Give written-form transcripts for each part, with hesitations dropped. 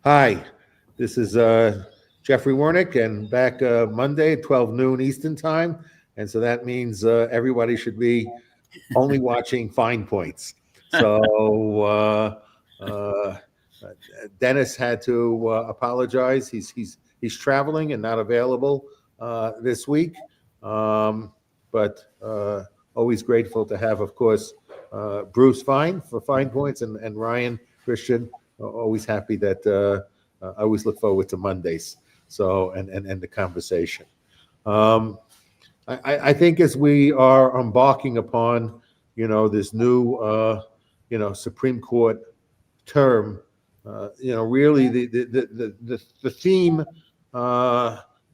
Hi, this is Jeffrey Warnick, and back Monday at 12 noon Eastern Time. And so that means everybody should be only watching Fein Points. So uh, Dennis had to apologize. He's traveling and not available this week. But always grateful to have, of course, Bruce Fein for Fein Points and Ryan Cristian. Always happy that I always look forward to Mondays. So and the conversation. Um, I think as we are embarking upon, this new, Supreme Court term, really the theme,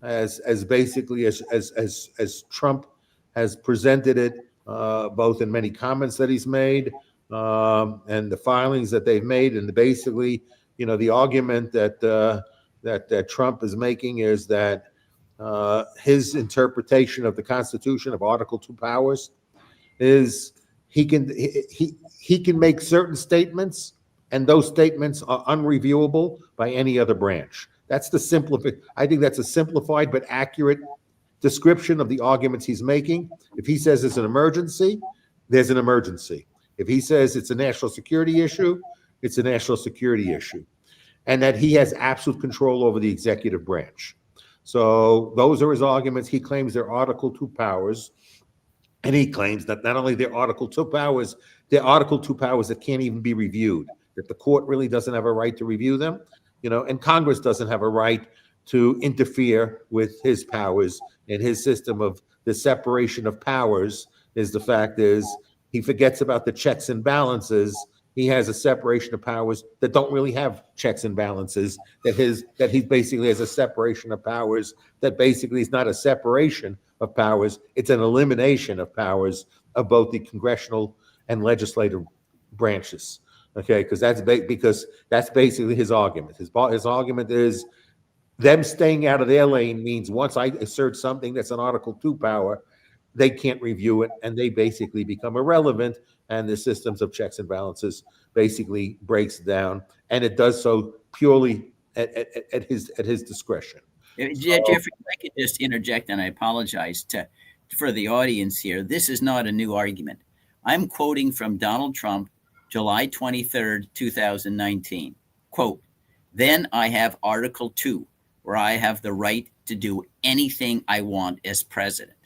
as basically as Trump has presented it, both in many comments that he's made, and the filings that they've made, and basically, the argument that Trump is making is that his interpretation of the Constitution of Article 2 powers is he can make certain statements, and those statements are unreviewable by any other branch. That's the simplified. I think that's a simplified but accurate description of the arguments he's making. If he says it's an emergency, there's an emergency. If he says it's a national security issue, it's a national security issue, and that he has absolute control over the executive branch. So those are his arguments. He claims they're Article 2 powers, and he claims that not only they're Article 2 powers, they're Article 2 powers that can't even be reviewed, that the court really doesn't have a right to review them, and Congress doesn't have a right to interfere with his powers. And his system of the separation of powers is the fact is he forgets about the checks and balances. He has a separation of powers that don't really have checks and balances, that he basically has a separation of powers that basically is not a separation of powers, it's an elimination of powers of both the congressional and legislative branches. Okay, because that's basically his argument. His argument is them staying out of their lane means once I assert something that's an Article 2 power, they can't review it, and they basically become irrelevant, and the systems of checks and balances basically breaks down, and it does so purely at his discretion. Jeffrey, if I could just interject, and I apologize for the audience here. This is not a new argument. I'm quoting from Donald Trump, July 23rd, 2019. Quote, "Then I have Article 2, where I have the right to do anything I want as president."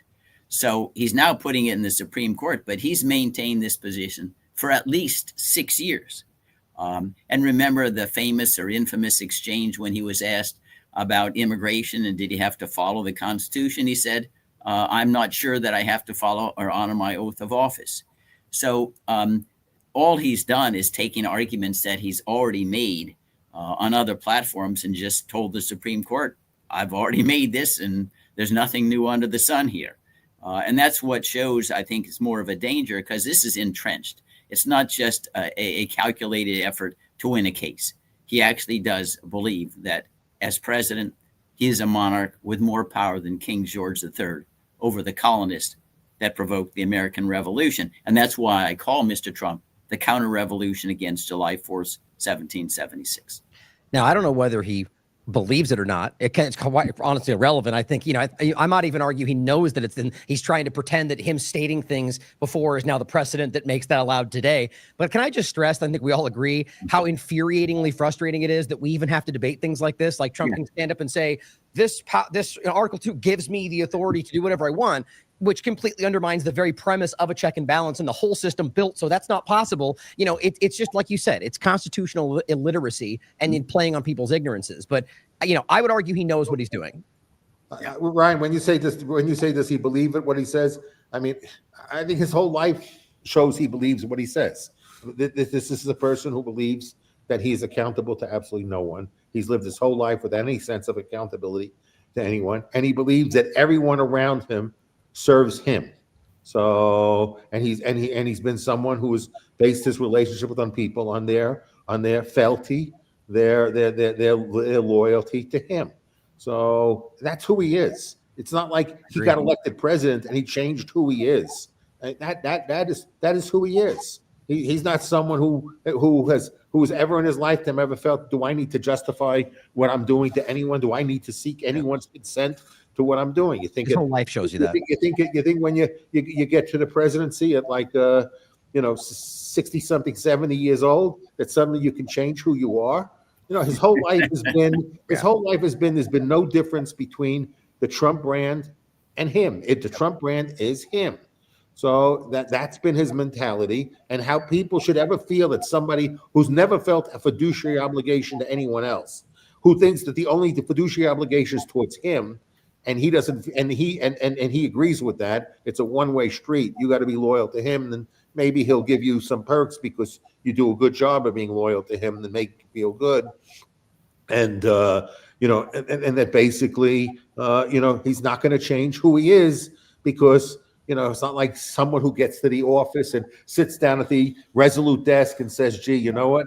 So he's now putting it in the Supreme Court, but he's maintained this position for at least 6 years. And remember the famous or infamous exchange when he was asked about immigration and did he have to follow the Constitution? He said, "I'm not sure that I have to follow or honor my oath of office." So all he's done is taking arguments that he's already made on other platforms and just told the Supreme Court, "I've already made this and there's nothing new under the sun here." And that's what shows, I think, is more of a danger because this is entrenched. It's not just a calculated effort to win a case. He actually does believe that as president, he is a monarch with more power than King George III over the colonists that provoked the American Revolution. And that's why I call Mr. Trump the counter-revolution against July 4th, 1776. Now, I don't know whether he believes it or not. It's quite honestly irrelevant. I think, I might even argue he knows that he's trying to pretend that him stating things before is now the precedent that makes that allowed today. But can I just stress, I think we all agree how infuriatingly frustrating it is that we even have to debate things like this. Like Trump can stand up and say, this Article 2 gives me the authority to do whatever I want, which completely undermines the very premise of a check and balance and the whole system built. So that's not possible. It's just like you said, it's constitutional illiteracy and in playing on people's ignorances. But, I would argue he knows what he's doing. Ryan, when you say this, does he believe it, what he says? I mean, I think his whole life shows he believes what he says. This is a person who believes that he is accountable to absolutely no one. He's lived his whole life with any sense of accountability to anyone. And he believes that everyone around him serves him. So, and he's been someone who has based his relationship with people on their fealty, their loyalty to him. So that's who he is. It's not like he got elected president and he changed who he is. That is who he is. He's not someone who's ever in his lifetime ever felt, do I need to justify what I'm doing to anyone? Do I need to seek anyone's consent to what I'm doing? You think His whole life shows you that. You think when you get to the presidency at like 60 something, 70 years old, that suddenly you can change who you are? His whole life has been there's been no difference between the Trump brand and him. The Trump brand is him. So that's been his mentality, and how people should ever feel that somebody who's never felt a fiduciary obligation to anyone else, who thinks that the fiduciary obligation is towards him, and he doesn't, and he agrees with that. It's a one-way street. You got to be loyal to him, and then maybe he'll give you some perks because you do a good job of being loyal to him and make you feel good. And and that basically, he's not going to change who he is because. It's not like someone who gets to the office and sits down at the Resolute desk and says, "Gee, you know what?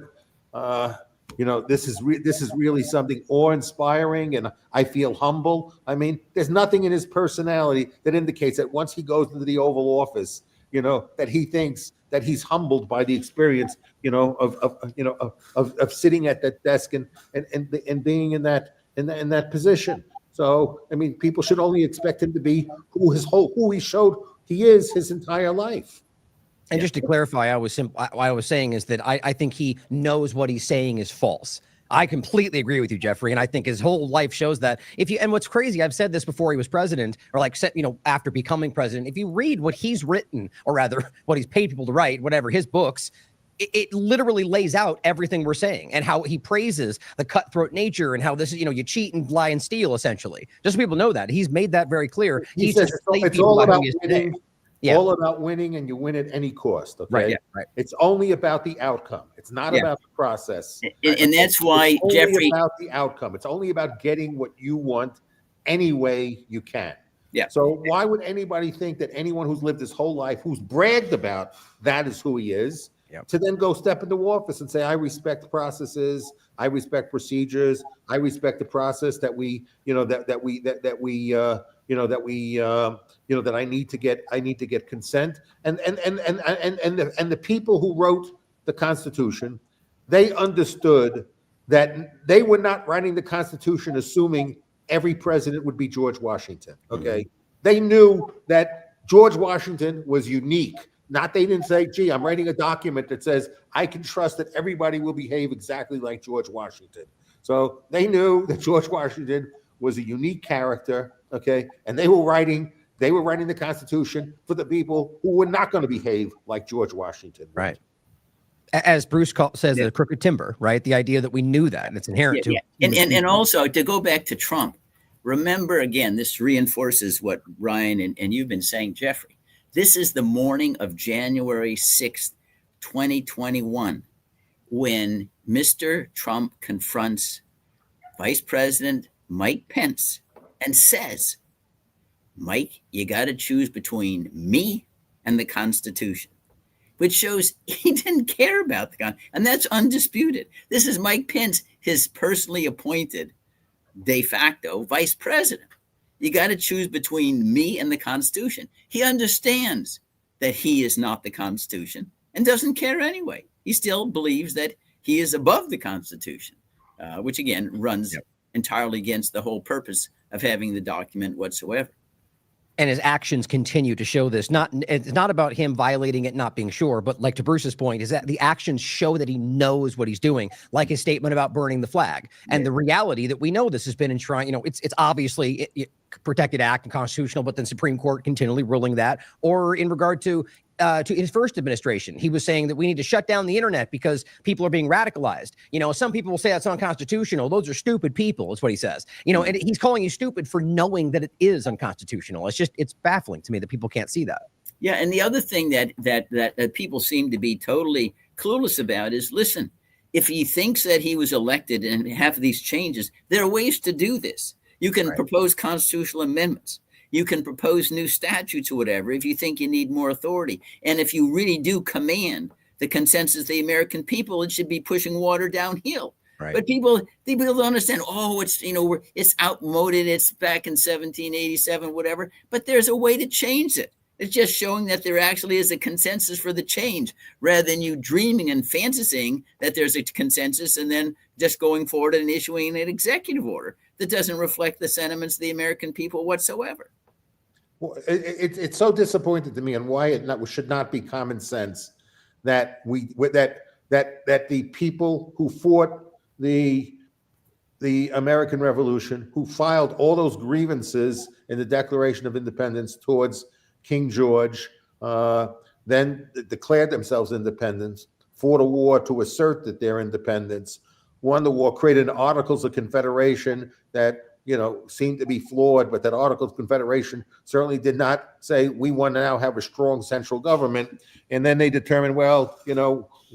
This is really something awe-inspiring, and I feel humble." I mean, there's nothing in his personality that indicates that once he goes into the Oval Office, that he thinks that he's humbled by the experience, of sitting at that desk and being in that position. So, I mean, people should only expect him to be who he showed he is his entire life. And just to clarify, what I was saying is that I think he knows what he's saying is false. I completely agree with you, Jeffrey, and I think his whole life shows that. And what's crazy, I've said this before he was president, or after becoming president. If you read what he's written, or rather, what he's paid people to write, whatever his books. It literally lays out everything we're saying and how he praises the cutthroat nature and how this is, you cheat and lie and steal, essentially. Just so people know that. He's made that very clear. He says it's all about winning. All about winning, and you win at any cost. Okay, right, yeah, right. It's only about the outcome. It's not about the process. And that's why, it's Jeffrey, only about the outcome. It's only about getting what you want any way you can. Yeah. So why would anybody think that anyone who's lived his whole life, who's bragged about that is who he is, to then go step into office and say, I respect processes, I respect procedures, I respect the process that I need to get consent, and the people who wrote the Constitution, they understood that they were not writing the Constitution assuming every president would be George Washington. Okay, they knew that George Washington was unique. They didn't say, gee, I'm writing a document that says I can trust that everybody will behave exactly like George Washington. So they knew that George Washington was a unique character, okay? And they were writing the Constitution for the people who were not going to behave like George Washington. Right. As Bruce says, the crooked timber, right? The idea that we knew that, and it's inherent to. And also, to go back to Trump, remember, again, this reinforces what Ryan and you've been saying, Jeffrey. This is the morning of January 6th, 2021, when Mr. Trump confronts Vice President Mike Pence and says, Mike, you got to choose between me and the Constitution, which shows he didn't care about the Constitution. And that's undisputed. This is Mike Pence, his personally appointed de facto vice president. You got to choose between me and the Constitution. He understands that he is not the Constitution and doesn't care anyway. He still believes that he is above the Constitution, which again runs entirely against the whole purpose of having the document whatsoever. And his actions continue to show this. It's not about him violating it, not being sure, but like to Bruce's point, is that the actions show that he knows what he's doing, like his statement about burning the flag. And the reality that we know this has been enshrined, it's obviously protected act and constitutional, but then Supreme Court continually ruling that. Or in regard to his first administration, he was saying that we need to shut down the internet because people are being radicalized. Some people will say that's unconstitutional. Those are stupid people, is what he says. And he's calling you stupid for knowing that it is unconstitutional. It's baffling to me that people can't see that. Yeah, and the other thing that people seem to be totally clueless about is, listen, if he thinks that he was elected and have these changes, there are ways to do this. You can propose constitutional amendments. You can propose new statutes or whatever if you think you need more authority. And if you really do command the consensus of the American people, it should be pushing water downhill. Right. But people don't understand, it's outmoded, it's back in 1787, whatever. But there's a way to change it. It's just showing that there actually is a consensus for the change, rather than you dreaming and fantasizing that there's a consensus and then just going forward and issuing an executive order that doesn't reflect the sentiments of the American people whatsoever. Well, it's so disappointing to me, and why it should not be common sense that that the people who fought the American Revolution, who filed all those grievances in the Declaration of Independence towards King George, then declared themselves independent, fought a war to assert that their independence, won the war, created Articles of Confederation that seemed to be flawed, but that Articles of Confederation certainly did not say we want to now have a strong central government. And then they determined, well,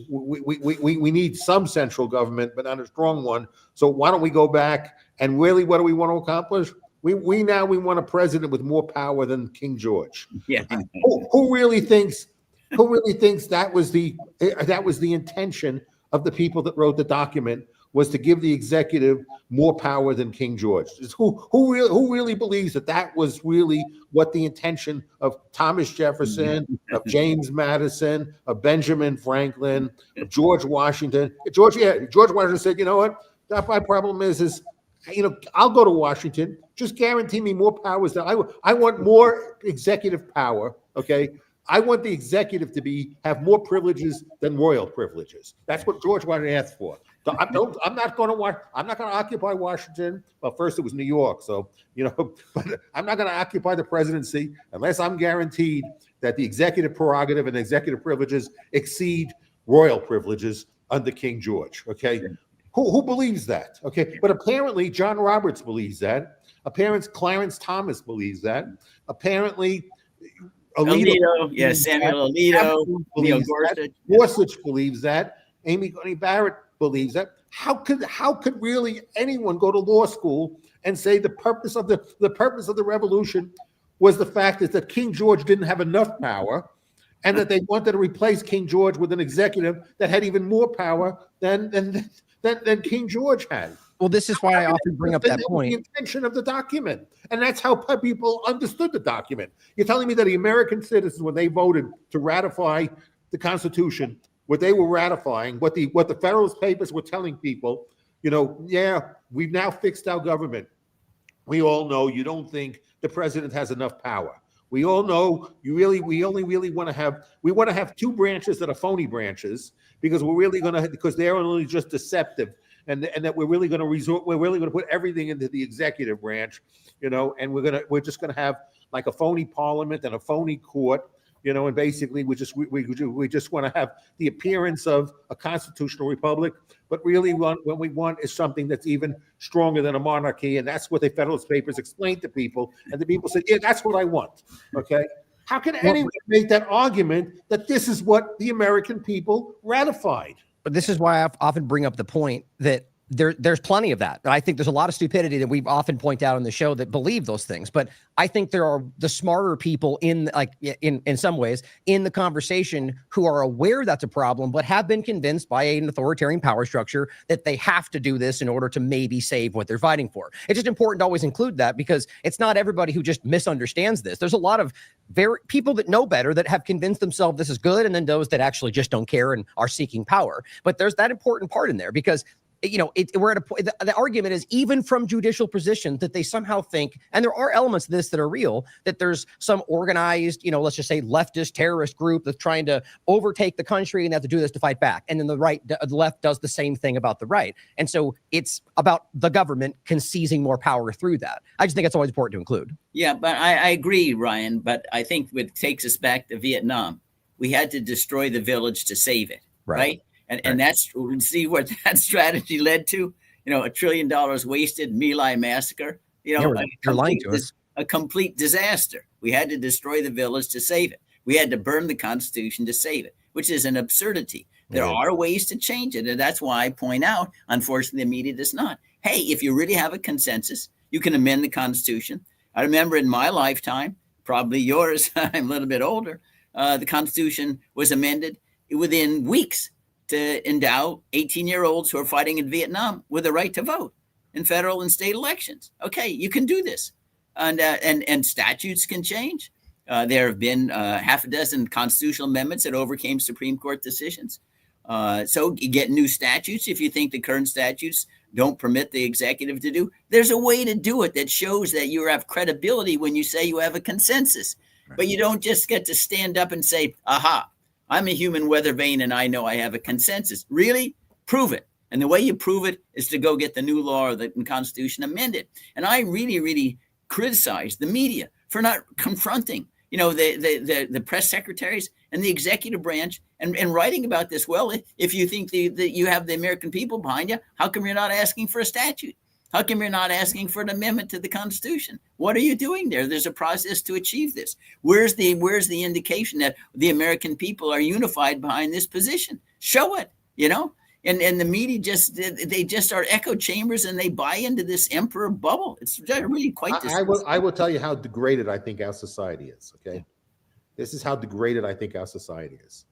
we need some central government, but not a strong one. So why don't we go back and really, what do we want to accomplish? We want a president with more power than King George. Yeah. Who really thinks that was the intention of the people that wrote the document, was to give the executive more power than King George? Who really believes that was really what the intention of Thomas Jefferson, of James Madison, of Benjamin Franklin, of George Washington? George Washington said, you know what? My problem is I'll go to Washington. Just guarantee me more powers. I want more executive power. Okay. I want the executive to have more privileges than royal privileges. That's what George Washington asked for. So I'm not going to occupy Washington. Well, first it was New York, so but I'm not going to occupy the presidency unless I'm guaranteed that the executive prerogative and executive privileges exceed royal privileges under King George. Okay. Yeah. Who believes that? Okay, but apparently John Roberts believes that. Apparently Clarence Thomas believes that. Apparently Alito, Samuel Alito, Neil Gorsuch believes that. Amy Coney Barrett believes that. How could really anyone go to law school and say the purpose of the revolution was the fact that King George didn't have enough power, and that they wanted to replace King George with an executive that had even more power than King George had? Well, this is why I often bring up that point. The intention of the document, and that's how people understood the document. You're telling me that the American citizens, when they voted to ratify the Constitution, what they were ratifying, what the Federalist Papers were telling people, we've now fixed our government. We all know you don't think the president has enough power. We all know we only really want to have two branches that are phony branches, because because they're only just deceptive, and that we're really going to put everything into the executive branch, and we're just going to have like a phony parliament and a phony court, and basically we just want to have the appearance of a constitutional republic, but really what we want is something that's even stronger than a monarchy, and that's what the Federalist Papers explained to people, and the people said, yeah, that's what I want. Okay. How can anyone make that argument that this is what the American people ratified? But this is why I often bring up the point that there's plenty of that. I think there's a lot of stupidity that we often point out on the show that believe those things. But I think there are the smarter people in some ways in the conversation who are aware that's a problem, but have been convinced by an authoritarian power structure that they have to do this in order to maybe save what they're fighting for. It's just important to always include that, because it's not everybody who just misunderstands this. There's a lot of people that know better that have convinced themselves this is good, and then those that actually just don't care and are seeking power. But there's that important part in there, because we're at a point. The argument is, even from judicial positions, that they somehow think, and there are elements of this that are real, that there's some organized, let's just say leftist terrorist group that's trying to overtake the country, and they have to do this to fight back. And then the left does the same thing about the right. And so it's about the government seizing more power through that. I just think it's always important to include. Yeah, but I agree, Ryan. But I think what takes us back to Vietnam, we had to destroy the village to save it, right? And that's, see what that strategy led to? $1 trillion wasted, My Lai massacre. You're lying to us. A complete disaster. We had to destroy the village to save it. We had to burn the Constitution to save it, which is an absurdity. There are ways to change it. And that's why I point out, unfortunately, the media does not. Hey, if you really have a consensus, you can amend the Constitution. I remember in my lifetime, probably yours, I'm a little bit older, the Constitution was amended within weeks to endow 18-year-olds who are fighting in Vietnam with the right to vote in federal and state elections. Okay, you can do this. And statutes can change. There have been half a dozen constitutional amendments that overcame Supreme Court decisions. So you get new statutes if you think the current statutes don't permit the executive to do. There's a way to do it that shows that you have credibility when you say you have a consensus. But you don't just get to stand up and say, aha, I'm a human weather vane and I know I have a consensus. Really? Prove it. And the way you prove it is to go get the new law or the Constitution amended. And I really, really criticize the media for not confronting, the press secretaries and the executive branch and writing about this. Well, if you think that you have the American people behind you, how come you're not asking for a statute? How come you're not asking for an amendment to the Constitution? What are you doing there? There's a process to achieve this. Where's the indication that the American people are unified behind this position? Show it, And the media just are echo chambers and they buy into this emperor bubble. It's really quite disgusting. I will tell you how degraded I think our society is, okay? This is how degraded I think our society is.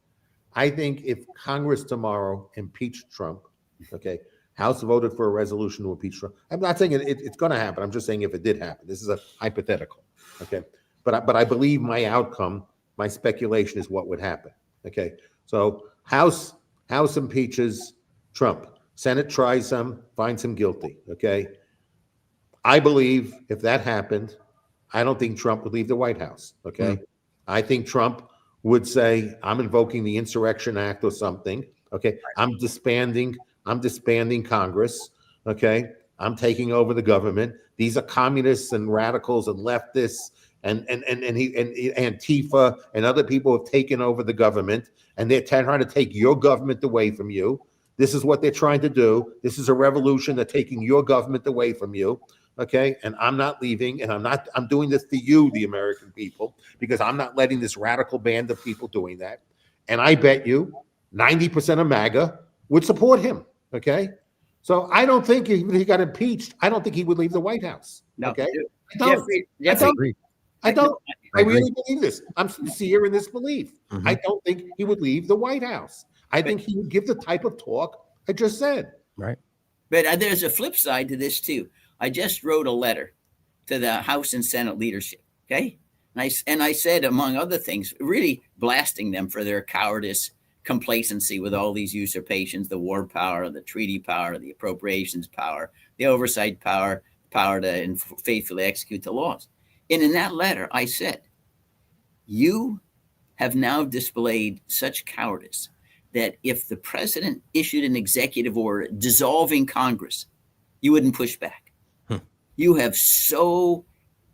I think if Congress tomorrow impeached Trump, okay, House voted for a resolution to impeach Trump. I'm not saying it's going to happen. I'm just saying if it did happen. This is a hypothetical, okay? But I believe my outcome, my speculation is what would happen, okay? So House impeaches Trump. Senate tries him, finds him guilty, okay? I believe if that happened, I don't think Trump would leave the White House, okay? I think Trump would say, I'm invoking the Insurrection Act or something, okay? I'm disbanding Congress, okay? I'm taking over the government. These are communists and radicals and leftists and Antifa and other people have taken over the government and they're trying to take your government away from you. This is what they're trying to do. This is a revolution. They're taking your government away from you, okay? And I'm not leaving, and I'm doing this to you, the American people, because I'm not letting this radical band of people doing that. And I bet you 90% of MAGA would support him, okay? So I don't think if he got impeached, I don't think he would leave the White House, okay? I really believe this. I'm sincere in this belief. I don't think he would leave the White House. I think he would give the type of talk I just said. Right. But there's a flip side to this too. I just wrote a letter to the House and Senate leadership, okay? And I said, among other things, really blasting them for their cowardice, complacency with all these usurpations, the war power, the treaty power, the appropriations power, the oversight power to faithfully execute the laws. And in that letter, I said, you have now displayed such cowardice that if the president issued an executive order dissolving Congress, you wouldn't push back. You have so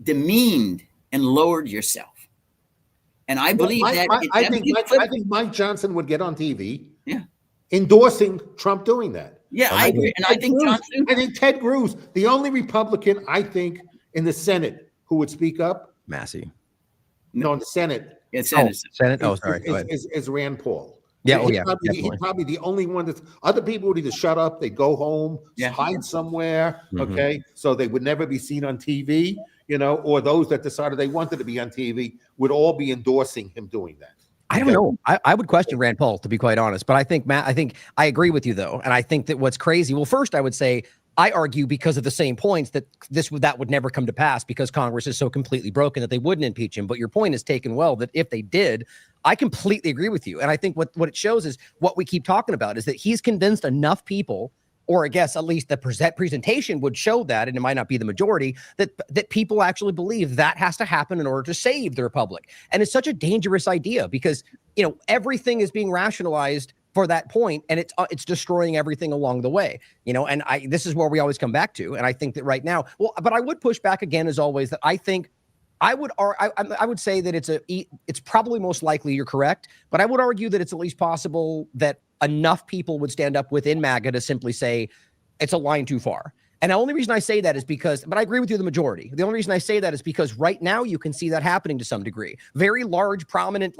demeaned and lowered yourself. And I believe I think Mike Johnson would get on TV endorsing Trump doing that. Yeah, I agree. And I think Ted Cruz, the only Republican, I think, in the Senate who would speak up. Massey. No, in the Senate. Yeah, Senate. Oh, sorry. Is Rand Paul. Yeah, he's probably the only one that other people would either shut up, they go home, hide somewhere, okay, so they would never be seen on TV, or those that decided they wanted to be on TV would all be endorsing him doing that. I don't know. I would question Rand Paul, to be quite honest, but I think I agree with you though, and I think that what's crazy. Well, first I would say I argue because of the same points that that would never come to pass because Congress is so completely broken that they wouldn't impeach him. But your point is taken well that if they did, I completely agree with you. And I think what it shows is what we keep talking about is that he's convinced enough people, or I guess at least the presentation would show that, and it might not be the majority, that people actually believe that has to happen in order to save the republic. And it's such a dangerous idea because, everything is being rationalized for that point, and it's destroying everything along the way, and this is where we always come back to. And I think that right now, but I would push back again, as always, that I think I would say that it's probably most likely you're correct, but I would argue that it's at least possible that enough people would stand up within MAGA to simply say it's a line too far. And the only reason I say that is because, but I agree with you, the majority. The only reason I say that is because right now you can see that happening to some degree. Very large, prominent,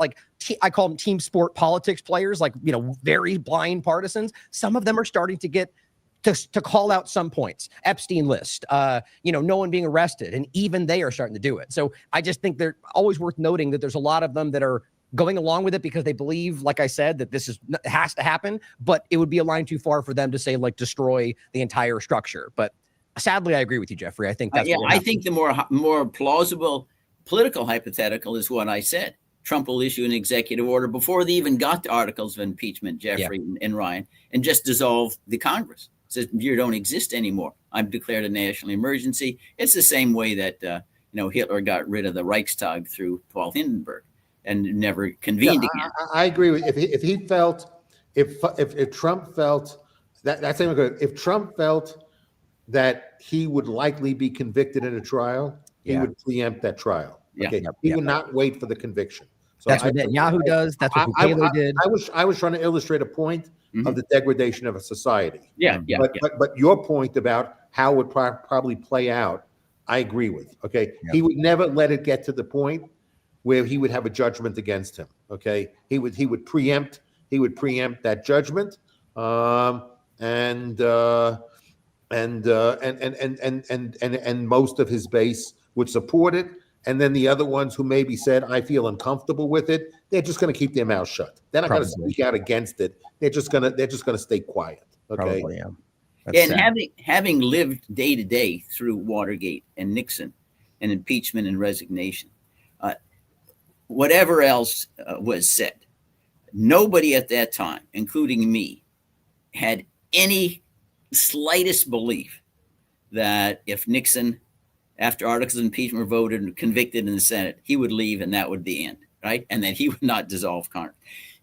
I call them team sport politics players, very blind partisans. Some of them are starting to get to call out some points. Epstein list, no one being arrested, and even they are starting to do it. So I just think they're always worth noting that there's a lot of them that are going along with it because they believe, like I said, that this has to happen, but it would be a line too far for them to say destroy the entire structure. But sadly, I agree with you, Jeffrey. I think that's I think the more plausible political hypothetical is what I said. Trump will issue an executive order before they even got to articles of impeachment, Jeffrey and Ryan, and just dissolve the Congress. Says you don't exist anymore. I've declared a national emergency. It's the same way that Hitler got rid of the Reichstag through Paul Hindenburg and never convened again. I agree with if he felt if Trump felt that's good. If Trump felt that he would likely be convicted in a trial, he would preempt that trial. Okay, he would not wait for the conviction. So that's what Netanyahu does. That's what Bukele did. I was trying to illustrate a point of the degradation of a society. But your point about how it would probably play out, I agree with. Okay, he would never let it get to the point where he would have a judgment against him. Okay, he would preempt that judgment, and most of his base would support it. And then the other ones who maybe said, I feel uncomfortable with it, they're just going to keep their mouth shut. They're not going to speak out against it. They're just going to stay quiet. Okay. Probably, And having lived day to day through Watergate and Nixon and impeachment and resignation, whatever else was said, nobody at that time, including me, had any slightest belief that if Nixon, after articles of impeachment were voted and convicted in the Senate, he would leave and that would be the end, right? And that he would not dissolve Congress.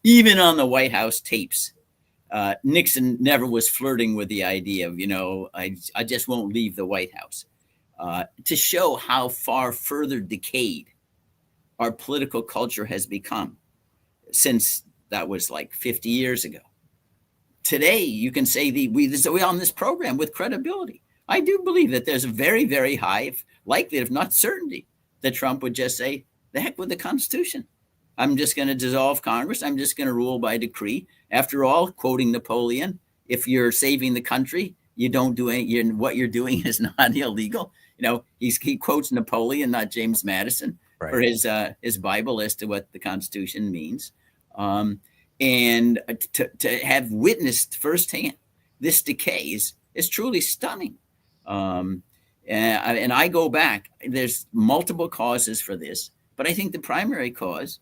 Even on the White House tapes, Nixon never was flirting with the idea of, I just won't leave the White House. To show how far further decayed our political culture has become since that was like 50 years ago. Today, you can say we on this program with credibility. I do believe that there's a very, very high likelihood, if not certainty, that Trump would just say, the heck with the Constitution. I'm just going to dissolve Congress. I'm just going to rule by decree. After all, quoting Napoleon, if you're saving the country, you don't do what you're doing is not illegal. He quotes Napoleon, not James Madison, for his Bible as to what the Constitution means. And to have witnessed firsthand this decay is truly stunning. And I go back, there's multiple causes for this, but I think the primary cause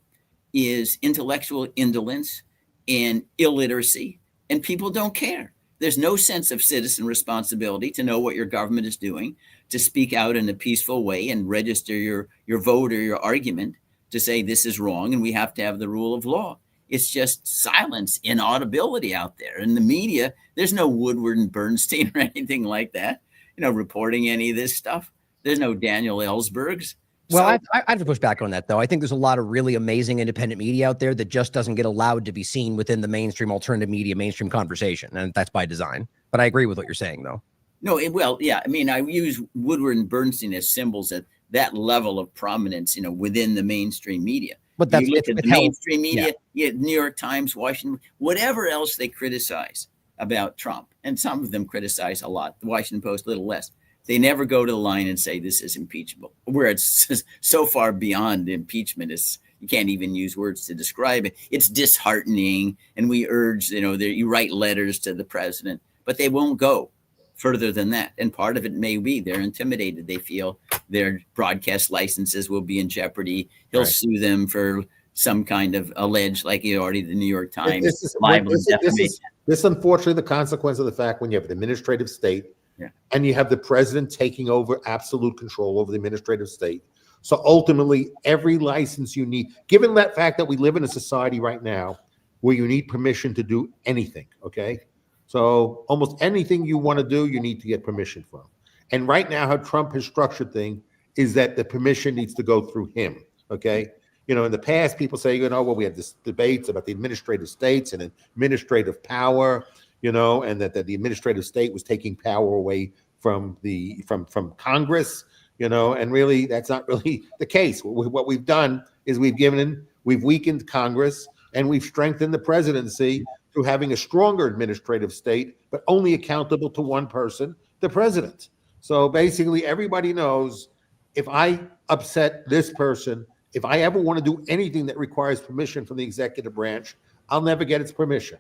is intellectual indolence and illiteracy, and people don't care. There's no sense of citizen responsibility to know what your government is doing, to speak out in a peaceful way and register your vote or your argument to say this is wrong and we have to have the rule of law. It's just silence, inaudibility out there. In the media, there's no Woodward and Bernstein or anything like that, reporting any of this stuff. There's no Daniel Ellsbergs. Well, I have to push back on that, though. I think there's a lot of really amazing independent media out there that just doesn't get allowed to be seen within the mainstream alternative media, mainstream conversation. And that's by design. But I agree with what you're saying, though. No, I use Woodward and Bernstein as symbols at that level of prominence, within the mainstream media. But that's you look at the mainstream media, New York Times, Washington, whatever else they criticize about Trump. And some of them criticize a lot. The Washington Post, a little less. They never go to the line and say this is impeachable, where it's so far beyond impeachment. You can't even use words to describe it. It's disheartening. And we urge, you write letters to the president, but they won't go further than that. And part of it may be they're intimidated. They feel their broadcast licenses will be in jeopardy. He'll sue them for some kind of alleged, like the New York Times, libel and defamation. This is unfortunately the consequence of the fact when you have an administrative state and you have the president taking over absolute control over the administrative state. So ultimately, every license you need, given that fact that we live in a society right now where you need permission to do anything, okay? So almost anything you want to do, you need to get permission from. And right now, how Trump has structured things is that the permission needs to go through him, okay? In the past, people say, we had this debates about the administrative states and administrative power, and that the administrative state was taking power away from Congress, and really that's not really the case. What we've done is we've weakened Congress and we've strengthened the presidency through having a stronger administrative state, but only accountable to one person, the president. So basically everybody knows if I upset this person, if I ever want to do anything that requires permission from the executive branch, I'll never get its permission.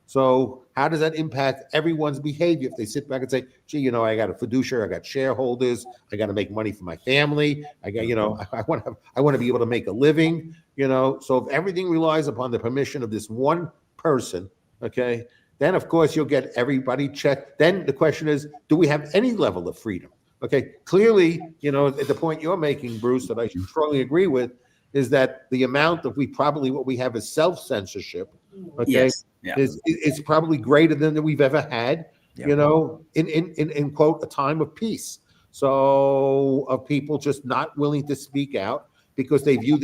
So how does that impact everyone's behavior if they sit back and say, gee, I got a fiduciary, I got shareholders, I got to make money for my family, I got, I want to be able to make a living, So if everything relies upon the permission of this one person, okay, then of course you'll get everybody checked. Then the question is, do we have any level of freedom? Okay, clearly, at the point you're making, Bruce, that I strongly agree with, is that the amount of what we have is self-censorship, okay, yes. Yeah. is probably greater than we've ever had, Yeah. in quote, a time of peace. So of people just not willing to speak out because they view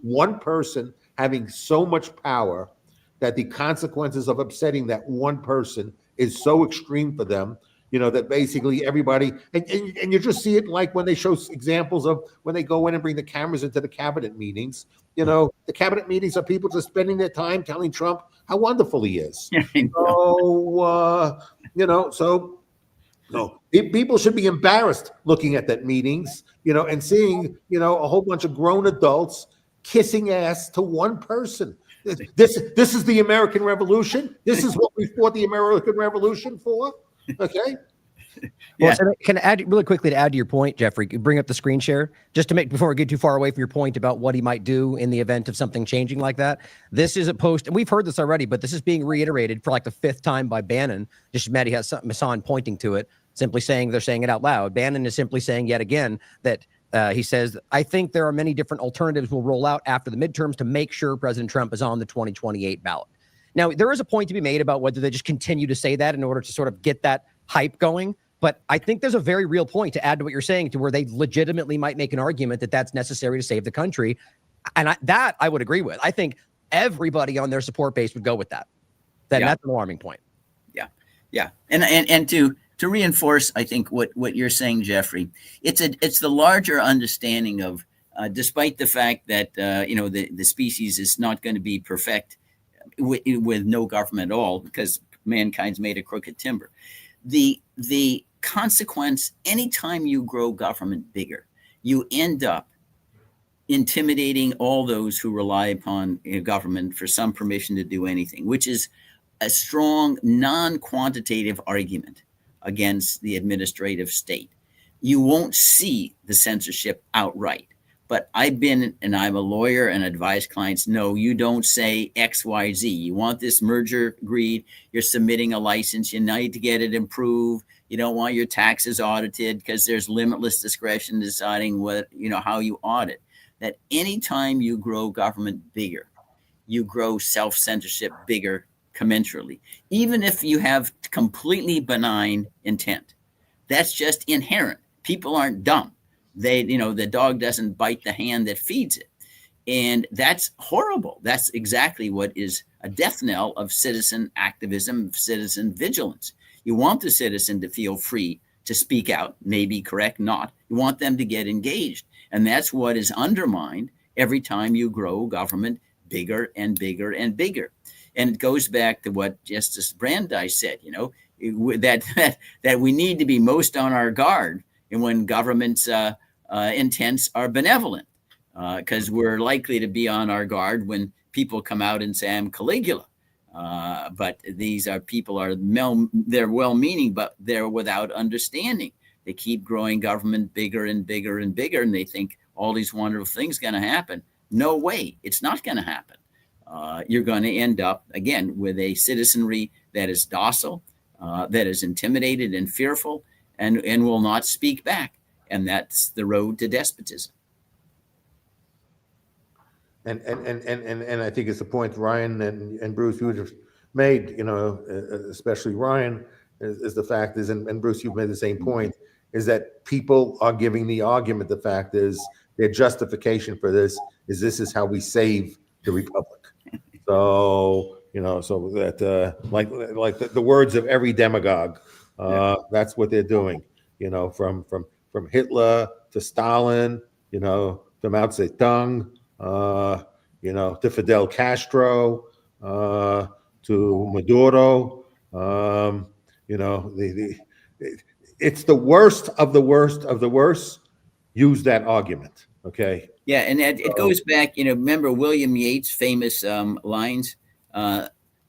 one person having so much power that the consequences of upsetting that one person is so extreme for them, that basically everybody, and you just see it like when they show examples of when they go in and bring the cameras into the cabinet meetings. The cabinet meetings are people just spending their time telling Trump how wonderful he is. So people should be embarrassed looking at that meetings, and seeing, a whole bunch of grown adults kissing ass to one person. This is the American Revolution. This is what we fought the American Revolution for. Okay. Well, so can I add really quickly to add to your point, Jeffrey, bring up the screen share just to make, before we get too far away from your point about what he might do in the event of something changing like that. This is a post, and we've heard this already, but this is being reiterated for like the 5th time by Bannon. Just Maddie has Masson pointing to it, simply saying they're saying it out loud. Bannon is simply saying yet again that he says, I think there are many different alternatives we'll roll out after the midterms to make sure President Trump is on the 2028 ballot. Now, there is a point to be made about whether they just continue to say that in order to sort of get that hype going. But I think there's a very real point to add to what you're saying, to where they legitimately might make an argument that that's necessary to save the country. And I would agree with. I think everybody on their support base would go with that. That's an alarming point. Yeah. And to reinforce, I think what you're saying, Jeffrey, it's the larger understanding of, despite the fact that, the species is not going to be perfect with no government at all, because mankind's made of crooked timber. The consequence, anytime you grow government bigger, you end up intimidating all those who rely upon government for some permission to do anything, which is a strong non-quantitative argument against the administrative state. You won't see the censorship outright. But I'm a lawyer and advise clients, no, you don't say X, Y, Z. You want this merger agreed, you're submitting a license, you need to get it improved. You don't want your taxes audited because there's limitless discretion deciding how you audit. That anytime you grow government bigger, you grow self-censorship bigger commensurately, even if you have completely benign intent. That's just inherent. People aren't dumb. The dog doesn't bite the hand that feeds it. And that's horrible. That's exactly what is a death knell of citizen activism, citizen vigilance. You want the citizen to feel free to speak out, maybe correct, not. You want them to get engaged. And that's what is undermined every time you grow government bigger and bigger and bigger. And it goes back to what Justice Brandeis said, that we need to be most on our guard and when government's intents are benevolent, because we're likely to be on our guard when people come out and say, I'm Caligula. But these are people they're well-meaning, but they're without understanding. They keep growing government bigger and bigger and bigger, and they think all these wonderful things going to happen. No way, it's not going to happen. You're going to end up, again, with a citizenry that is docile, that is intimidated and fearful, and will not speak back. And that's the road to despotism. And I think it's the point Ryan and Bruce you just made, especially Ryan, is the fact is, and Bruce, you've made the same point, is that people are giving the argument. The fact is their justification for this is how we save the republic. So, so that like the words of every demagogue, that's what they're doing, from Hitler to Stalin, to Mao Zedong, to Fidel Castro, to Maduro. It's the worst of the worst of the worst. Use that argument, okay? Yeah, and it goes back, remember William Yeats' famous lines,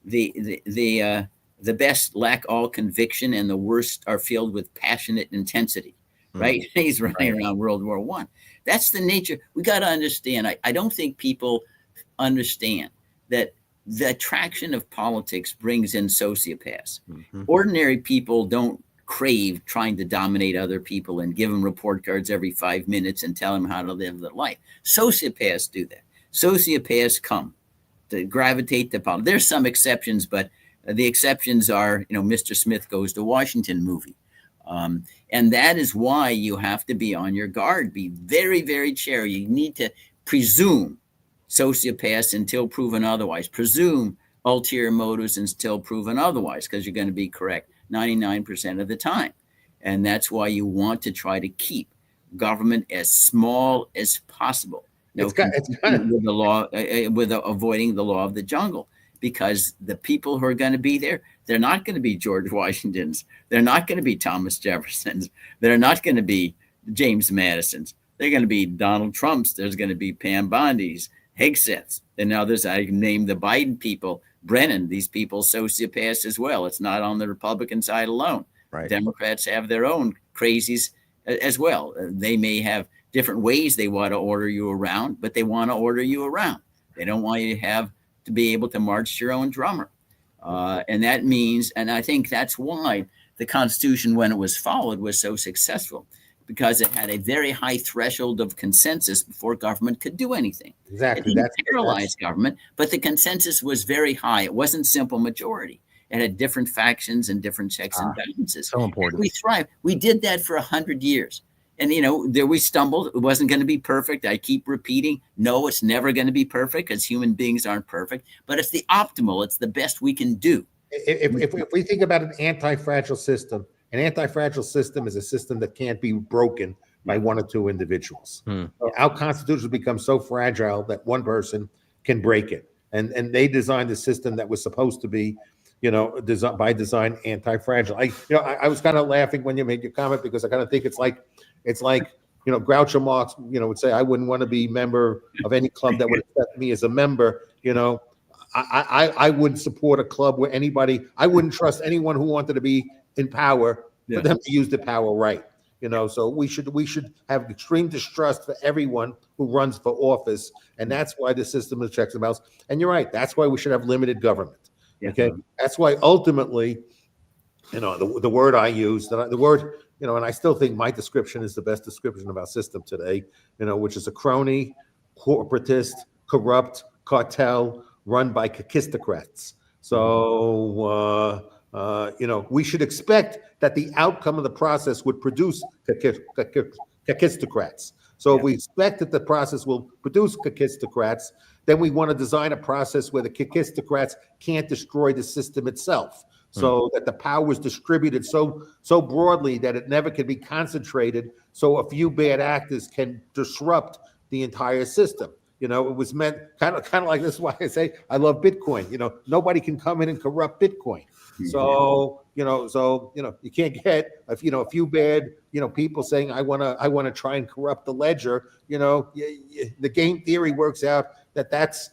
the best lack all conviction, and the worst are filled with passionate intensity. Right? He's running around World War I. That's the nature. We got to understand. I don't think people understand that the attraction of politics brings in sociopaths. Ordinary people don't crave trying to dominate other people and give them report cards every 5 minutes and tell them how to live their life. Sociopaths do that. Sociopaths come to gravitate to politics. There's some exceptions, but the exceptions are, Mr. Smith Goes to Washington movie. And that is why you have to be on your guard. Be very, very chary. You need to presume sociopaths until proven otherwise. Presume ulterior motives until proven otherwise, because you're going to be correct 99% of the time. And that's why you want to try to keep government as small as possible. With the law, with avoiding the law of the jungle, because the people who are going to be there, they're not going to be George Washingtons. They're not going to be Thomas Jeffersons. They're not going to be James Madisons. They're going to be Donald Trumps. There's going to be Pam Bondys, Hegseths, and others. I named the Biden people, Brennan, these people sociopaths as well. It's not on the Republican side alone. Right. Democrats have their own crazies as well. They may have different ways they want to order you around, but they want to order you around. They don't want you to be able to march your own drummer. And that means, and I think that's why the Constitution, when it was followed, was so successful, because it had a very high threshold of consensus before government could do anything. Exactly. It didn't paralyze government, but the consensus was very high. It wasn't simple majority. It had different factions and different checks and balances. So important. And we thrived. We did that for 100 years. And, there we stumbled. It wasn't going to be perfect. I keep repeating, no, it's never going to be perfect, because human beings aren't perfect. But it's the optimal. It's the best we can do. If we think about an anti-fragile system, an anti-fragile system is a system that can't be broken by one or two individuals. So our Constitution becomes so fragile that one person can break it. And they designed a system that was supposed to be, by design anti-fragile. I was kind of laughing when you made your comment, because I kind of think it's like Groucho Marx, would say, I wouldn't want to be a member of any club that would accept me as a member. I wouldn't support a club where I wouldn't trust anyone who wanted to be in power for them to use the power right. So we should have extreme distrust for everyone who runs for office. And that's why the system of checks and balances. And you're right. That's why we should have limited government. Okay. That's why ultimately, the word I use, the word, and I still think my description is the best description of our system today, which is a crony, corporatist, corrupt cartel run by kakistocrats. So, we should expect that the outcome of the process would produce kakistocrats. So if we expect that the process will produce kakistocrats, then we want to design a process where the kakistocrats can't destroy the system itself, so that the power is distributed so broadly that it never can be concentrated, so a few bad actors can disrupt the entire system. It was meant kind of like, this is why I say I love Bitcoin. Nobody can come in and corrupt Bitcoin. So you can't get a few bad people saying I want to try and corrupt the ledger. The game theory works out that's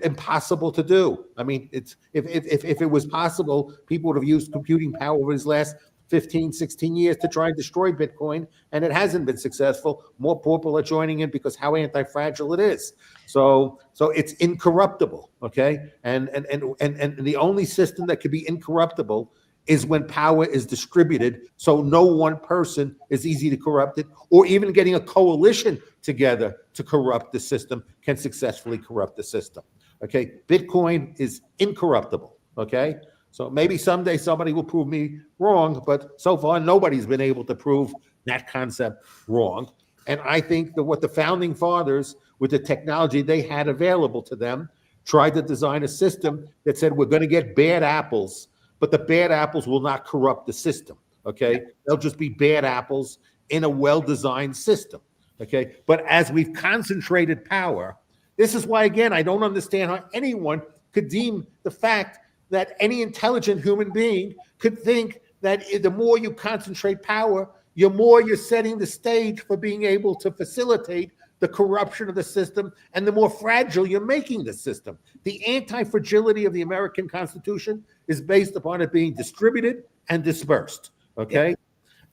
impossible to do. I mean, it's if it was possible, people would have used computing power over his last 15, 16 years to try and destroy Bitcoin, and it hasn't been successful. More people are joining in because how anti-fragile it is. So it's incorruptible, okay? And the only system that could be incorruptible is when power is distributed, so no one person is easy to corrupt it, or even getting a coalition together to corrupt the system can successfully corrupt the system, okay? Bitcoin is incorruptible, okay? So maybe someday somebody will prove me wrong, but so far nobody's been able to prove that concept wrong. And I think that what the founding fathers, with the technology they had available to them, tried to design a system that said we're going to get bad apples, but the bad apples will not corrupt the system, okay? They'll just be bad apples in a well-designed system, okay? But as we've concentrated power, this is why, again, I don't understand how anyone could deem the fact that any intelligent human being could think that the more you concentrate power, the more you're setting the stage for being able to facilitate the corruption of the system and the more fragile you're making the system. The anti-fragility of the American Constitution is based upon it being distributed and dispersed. Okay.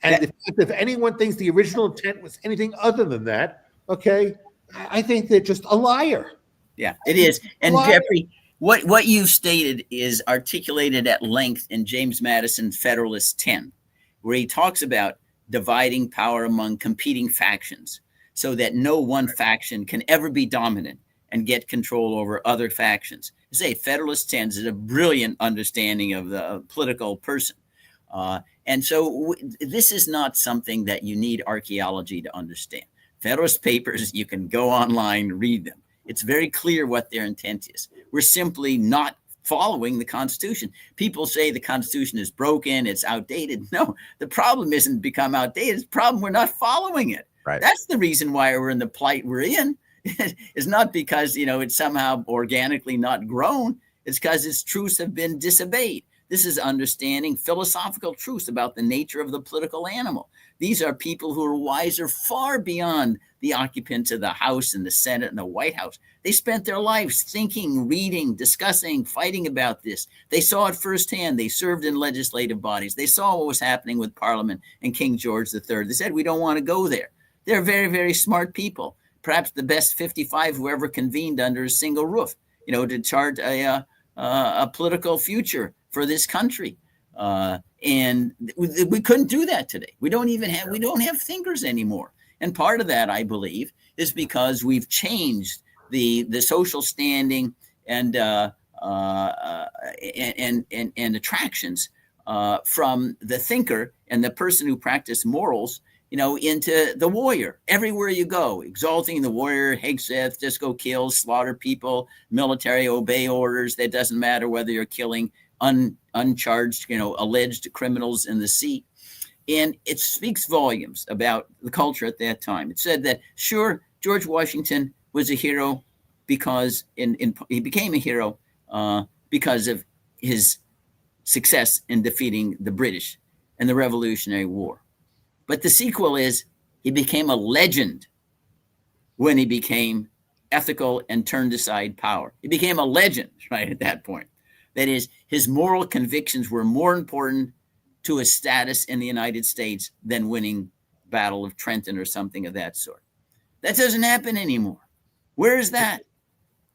And if anyone thinks the original intent was anything other than that, okay, I think they're just a liar. Yeah, it is. And Jeffrey, what you've stated is articulated at length in James Madison's Federalist 10, where he talks about dividing power among competing factions so that no one faction can ever be dominant and get control over other factions. I say Federalist 10 is a brilliant understanding of the political person. And so this is not something that you need archaeology to understand. Federalist Papers, you can go online, read them. It's very clear what their intent is. We're simply not following the Constitution. People say the Constitution is broken, it's outdated. No, the problem isn't become outdated. It's the problem we're not following it. Right. That's the reason why we're in the plight we're in. It's not because, it's somehow organically not grown. It's because its truths have been disobeyed. This is understanding philosophical truths about the nature of the political animal. These are people who are wiser far beyond the occupants of the House and the Senate and the White House. They spent their lives thinking, reading, discussing, fighting about this. They saw it firsthand. They served in legislative bodies. They saw what was happening with Parliament and King George III. They said, we don't want to go there. They're very, very smart people, perhaps the best 55 who ever convened under a single roof, to chart a political future for this country. And we couldn't do that today. We don't have thinkers anymore. And part of that, I believe, is because we've changed the social standing and attractions from the thinker and the person who practiced morals, into the warrior. Everywhere you go, exalting the warrior, Hegseth, just go kill, slaughter people, military, obey orders. That doesn't matter whether you're killing uncharged, alleged criminals in the sea. And it speaks volumes about the culture at that time. It said that, sure, George Washington was a hero because he became a hero because of his success in defeating the British in the Revolutionary War. But the sequel is he became a legend when he became ethical and turned aside power. He became a legend right at that point. That is, his moral convictions were more important to his status in the United States than winning Battle of Trenton or something of that sort. That doesn't happen anymore. Where is that?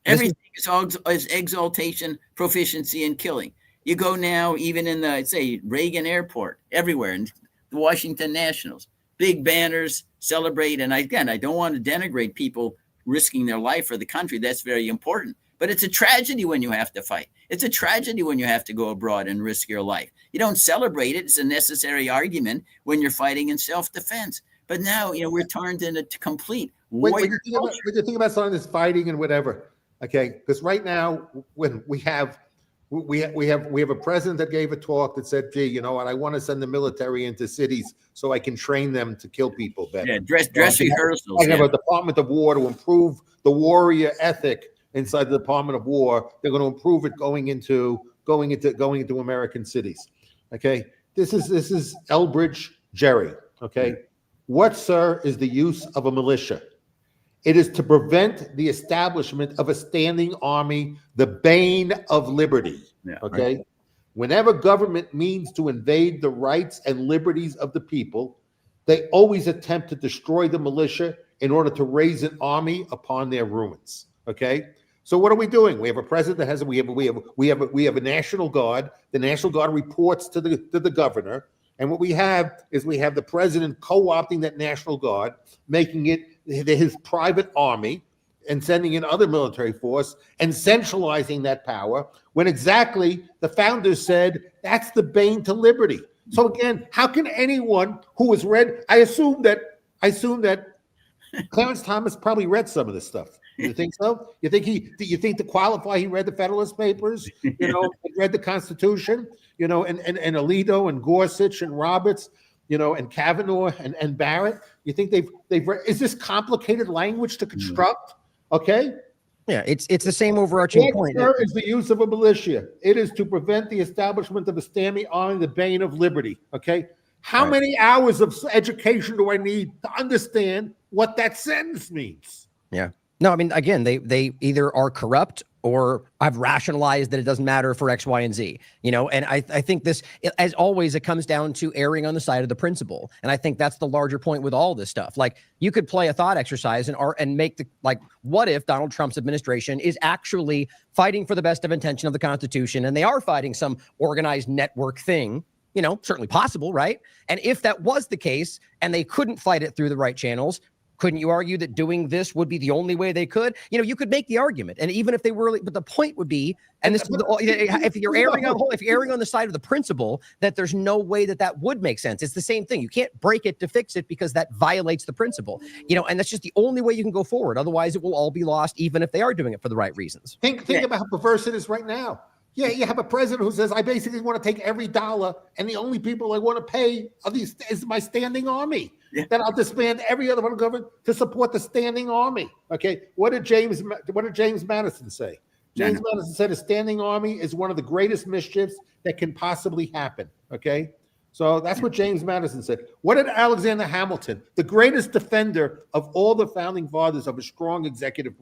Everything is exaltation, proficiency, and killing. You go now, even in the, say, Reagan Airport, everywhere, and the Washington Nationals, big banners, celebrate. And again, I don't want to denigrate people risking their life for the country. That's very important. But it's a tragedy when you have to fight. It's a tragedy when you have to go abroad and risk your life. You don't celebrate it. It's a necessary argument when you're fighting in self-defense. But now, we're turned into complete warrior. When you think about something that's fighting and whatever, okay? Because right now, when we have a president that gave a talk that said, gee, you know what, I want to send the military into cities so I can train them to kill people better. Yeah, dress rehearsals. I have a Department of War to improve the warrior ethic inside the Department of War. They're going to improve it going into American cities. Okay, this is Elbridge Gerry. Okay, what, sir, is the use of a militia? It is to prevent the establishment of a standing army, the bane of liberty. Yeah, okay, right. Whenever government means to invade the rights and liberties of the people, they always attempt to destroy the militia in order to raise an army upon their ruins. Okay. So what are we doing? We have a president that has we have a National Guard. The National Guard reports to the governor, and what we have is the president co-opting that National Guard, making it his private army, and sending in other military force and centralizing that power. When exactly the founders said that's the bane to liberty. So again, how can anyone who has read? I assume that Clarence Thomas probably read some of this stuff. You think so? You think to qualify he read the Federalist Papers? Read the Constitution? And Alito and Gorsuch and Roberts, and Kavanaugh and Barrett. You think they've read? Is this complicated language to construct? Okay. Yeah, it's the same overarching point. What is the use of a militia? It is to prevent the establishment of a standing army, the bane of liberty. Okay. How Right. many hours of education do I need to understand what that sentence means? Yeah. No, I mean, again, they either are corrupt or I've rationalized that it doesn't matter for X, Y, and Z, and I think this, as always, it comes down to erring on the side of the principle. And I think that's the larger point with all this stuff. Like, you could play a thought exercise and make what if Donald Trump's administration is actually fighting for the best of intention of the Constitution, and they are fighting some organized network thing, certainly possible, right? And if that was the case and they couldn't fight it through the right channels, couldn't you argue that doing this would be the only way they could? You could make the argument, and even if they were, but the point would be, and this is if you're erring on the side of the principle, that there's no way that would make sense. It's the same thing. You can't break it to fix it because that violates the principle. And that's just the only way you can go forward. Otherwise, it will all be lost, even if they are doing it for the right reasons. Think about how perverse it is right now. Yeah, you have a president who says, I basically want to take every dollar, and the only people I want to pay is my standing army. Yeah. Then I'll disband every other one of government to support the standing army. Okay, what did James Madison say? James Madison said a standing army is one of the greatest mischiefs that can possibly happen. Okay, so that's what James Madison said. What did Alexander Hamilton, the greatest defender of all the founding fathers of a strong executive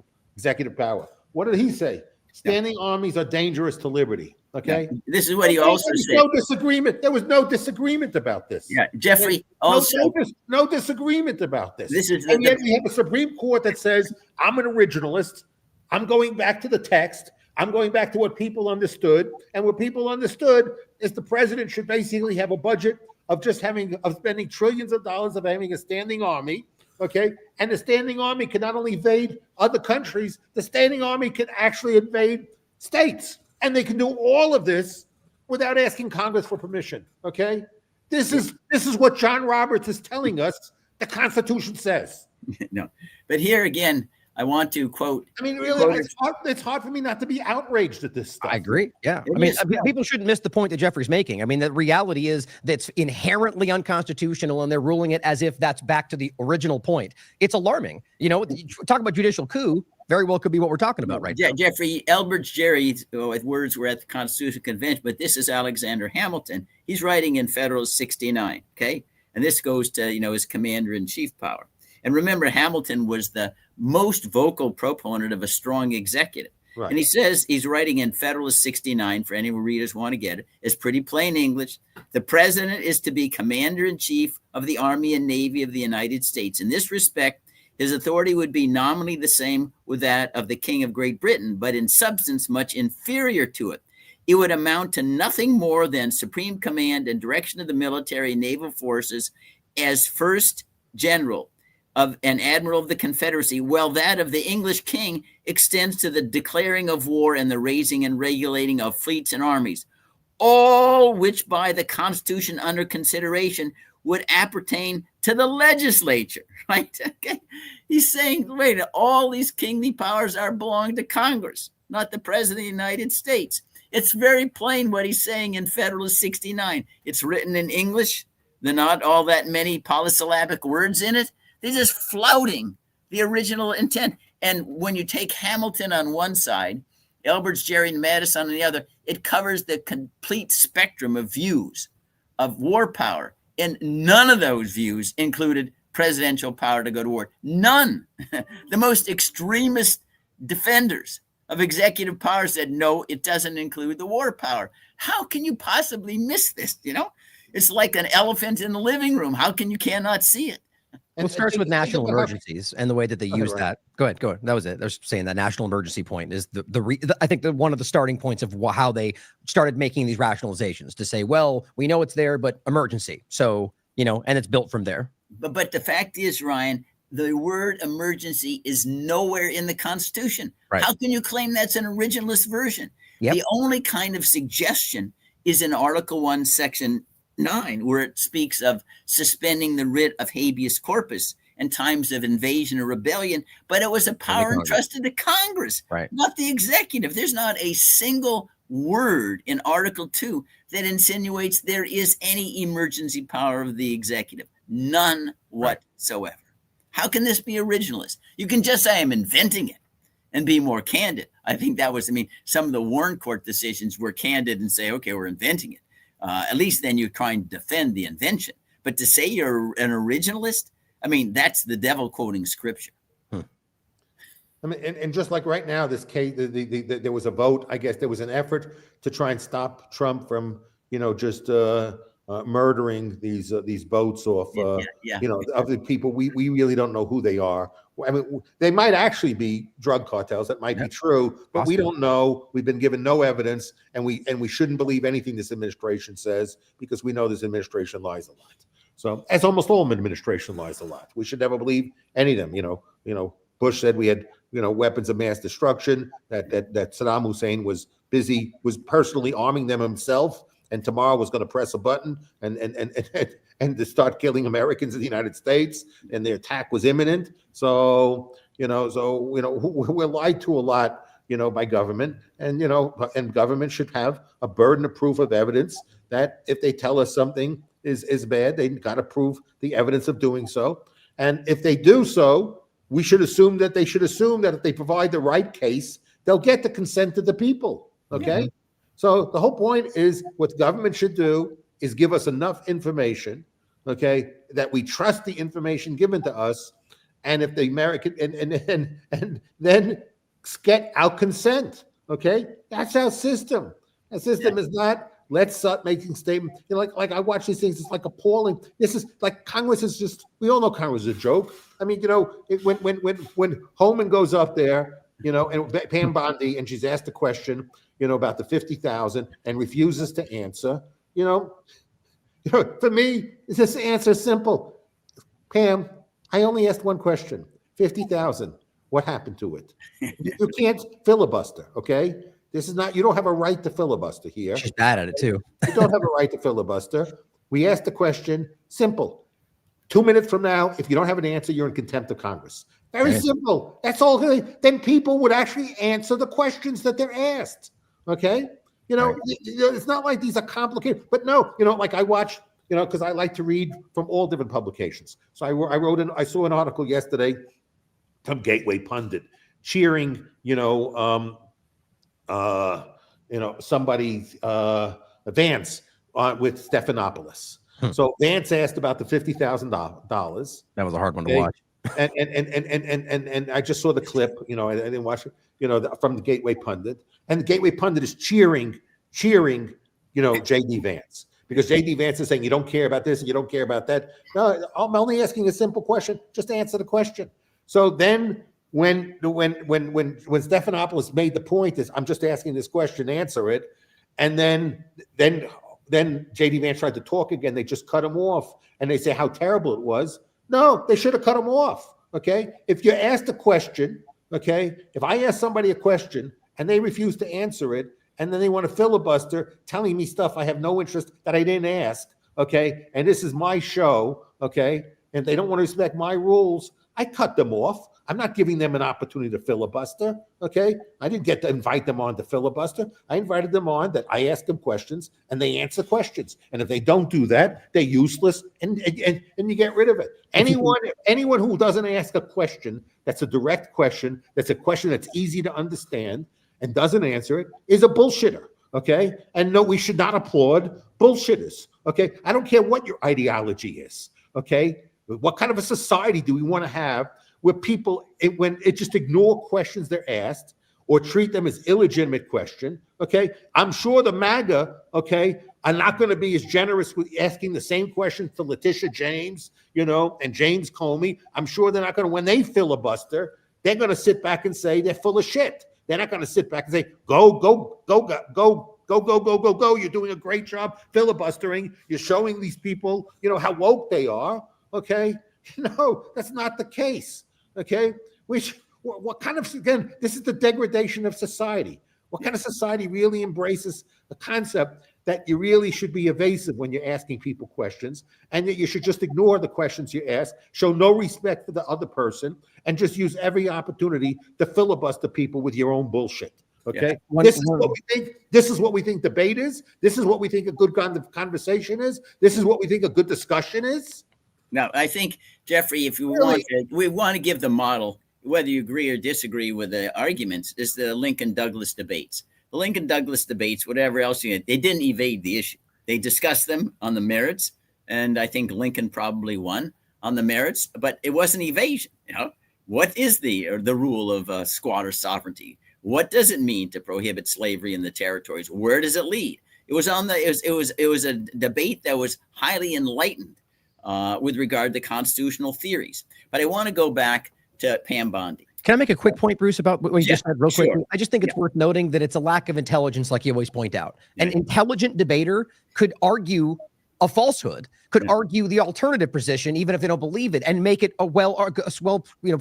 power, what did he say? Standing armies are dangerous to liberty. Okay, this is what he also said. No disagreement. There was no disagreement about this. Yeah, Jeffrey. Also, no disagreement about this. And yet we have a Supreme Court that says I'm an originalist. I'm going back to the text. I'm going back to what people understood, and what people understood is the president should basically have a budget of spending trillions of dollars of having a standing army. Okay, and the standing army can not only invade other countries, the standing army can actually invade states. And they can do all of this without asking Congress for permission. Okay, this is what John Roberts is telling us the Constitution says. No, but here again, I want to quote. I mean, really, it's hard for me not to be outraged at this stuff. I agree. Yeah, people shouldn't miss the point that Jeffrey's making. I mean, the reality is that's inherently unconstitutional, and they're ruling it as if that's back to the original point. It's alarming. Talk about judicial coup. Very well could be what we're talking about right now. Jeffrey, Elbert Jerry, with words were at the Constitutional Convention, but this is Alexander Hamilton. He's writing in Federalist 69, okay? And this goes to, his commander-in-chief power. And remember, Hamilton was the most vocal proponent of a strong executive. Right. And he says, he's writing in Federalist 69, for any readers who want to get it, it's pretty plain English. The president is to be commander-in-chief of the Army and Navy of the United States. In this respect, his authority would be nominally the same with that of the King of Great Britain, but in substance much inferior to it. It would amount to nothing more than supreme command and direction of the military and naval forces as first general of an admiral of the Confederacy, while that of the English king extends to the declaring of war and the raising and regulating of fleets and armies, all which by the Constitution under consideration would appertain to the legislature, right? Okay. He's saying, wait, all these kingly powers belong to Congress, not the president of the United States. It's very plain what he's saying in Federalist 69. It's written in English. There are not all that many polysyllabic words in it. They're just flouting the original intent. And when you take Hamilton on one side, Elbert Jerry and Madison on the other, it covers the complete spectrum of views of war power. And none of those views included presidential power to go to war. None. The most extremist defenders of executive power said, no, it doesn't include the war power. How can you possibly miss this? It's like an elephant in the living room. How can you cannot see it? Well, it starts with national emergencies and the way that they use that. Go ahead. That was it. They're saying that national emergency point is I think one of the starting points of how they started making these rationalizations to say, well, we know it's there, but emergency. So, and it's built from there. But the fact is, Ryan, the word emergency is nowhere in the Constitution. Right. How can you claim that's an originalist version? Yep. The only kind of suggestion is in Article 1, Section 9, where it speaks of suspending the writ of habeas corpus in times of invasion or rebellion, but it was a power entrusted to Congress, right, not the executive. There's not a single word in Article 2 that insinuates there is any emergency power of the executive. None whatsoever. How can this be originalist? You can just say, I'm inventing it and be more candid. I think that was, some of the Warren Court decisions were candid and say, okay, we're inventing it. At least then you're trying to defend the invention. But to say you're an originalist, I mean, that's the devil quoting scripture. I mean, and just like right now, this case, there was a vote. I guess there was an effort to try and stop Trump from, just murdering these boats off, other people. We really don't know who they are. I mean, they might actually be drug cartels. That might be true, but we don't know. We've been given no evidence, and we shouldn't believe anything this administration says, because we know this administration lies a lot. So, as almost all administration lies a lot, we should never believe any of them. Bush said we had, weapons of mass destruction, that Saddam Hussein was personally arming them himself, and tomorrow was going to press a button and to start killing Americans in the United States, and the attack was imminent. So, we're lied to a lot, by government, and government should have a burden of proof of evidence that if they tell us something is bad, they got to prove the evidence of doing so. And if they do so, we should assume that if they provide the right case, they'll get the consent of the people. Okay. Yeah. So the whole point is, what the government should do is give us enough information, okay, that we trust the information given to us. And if the American and then get our consent. Okay. That's our system. Our system is not, let's start making statements. Like I watch these things, it's like appalling. This is like, Congress is just, we all know Congress is a joke. I mean, when Holman goes up there, and Pam Bondi, and she's asked a question, about the 50,000 and refuses to answer, for me, this answer is simple. Pam, I only asked one question, 50,000. What happened to it? You can't filibuster. Okay. This is not, you don't have a right to filibuster here. She's bad at it too. You don't have a right to filibuster. We asked the question, simple. 2 minutes from now, if you don't have an answer, you're in contempt of Congress. Very simple. That's all. Then people would actually answer the questions that they're asked. Okay. It's not like these are complicated, but no, like I watch, because I like to read from all different publications. So I saw an article yesterday from Gateway Pundit cheering, somebody, Vance with Stephanopoulos. So Vance asked about the $50,000. That was a hard one to watch. And I just saw the clip, I didn't watch it, from the Gateway Pundit. And the Gateway Pundit is cheering, J.D. Vance. Because J.D. Vance is saying, you don't care about this and you don't care about that. No, I'm only asking a simple question. Just answer the question. So then when Stephanopoulos made the point is, I'm just asking this question, answer it. And then J.D. Vance tried to talk again. They just cut him off. And they say how terrible it was. No, they should have cut him off. Okay. If you asked a question, okay, if I ask somebody a question and they refuse to answer it, and then they want to filibuster telling me stuff I have no interest, that I didn't ask, okay, and this is my show, okay, and they don't want to respect my rules, I cut them off. I'm not giving them an opportunity to filibuster, okay? I didn't get to invite them on to filibuster. I invited them on that I ask them questions and they answer questions. And if they don't do that, they're useless, and you get rid of it. Anyone who doesn't ask a question that's a direct question, that's a question that's easy to understand, and doesn't answer it, is a bullshitter, okay? And no, we should not applaud bullshitters, okay? I don't care what your ideology is, okay? What kind of a society do we want to have where people, when it just ignore questions they're asked or treat them as illegitimate question, okay? I'm sure the MAGA, okay, are not going to be as generous with asking the same questions to Letitia James, and James Comey. I'm sure they're not going to, when they filibuster, they're going to sit back and say they're full of shit. They're not going to sit back and say, go. You're doing a great job filibustering. You're showing these people, how woke they are. Okay. No, that's not the case. Okay. What kind of, again, this is the degradation of society. What kind of society really embraces the concept that you really should be evasive when you're asking people questions, and that you should just ignore the questions you ask, show no respect for the other person, and just use every opportunity to filibuster people with your own bullshit. Okay. Yeah. This is what we think. This is what we think debate is. This is what we think a good conversation is. This is what we think a good discussion is. Now, I think, Jeffrey, if we want to give the model, whether you agree or disagree with the arguments, is the Lincoln-Douglas debates. The Lincoln-Douglas debates, whatever else they didn't evade the issue. They discussed them on the merits, and I think Lincoln probably won on the merits, but it wasn't evasion. What is the rule of squatter sovereignty? What does it mean to prohibit slavery in the territories? Where does it lead? It was a debate that was highly enlightened with regard to constitutional theories. But I want to go back to Pam Bondi. Can I make a quick point, Bruce, about what you just said real quick? Sure. I just think it's worth noting that it's a lack of intelligence, like you always point out. An intelligent debater could argue a falsehood, could argue the alternative position, even if they don't believe it, and make it a well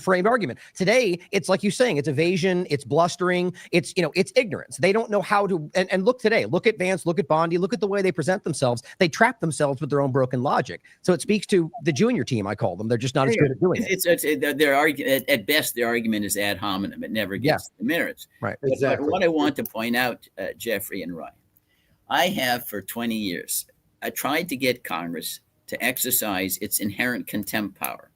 framed argument. Today, it's like you're saying, it's evasion, it's blustering, it's ignorance. They don't know how to. And look today, look at Vance, look at Bondi, look at the way they present themselves. They trap themselves with their own broken logic. So it speaks to the junior team. I call them. They're just not as good at doing it. At best, their argument is ad hominem. It never gets the merits. Right. Exactly. But what I want to point out, Jeffrey and Ryan, I have for 20 years. I tried to get Congress to exercise its inherent contempt power.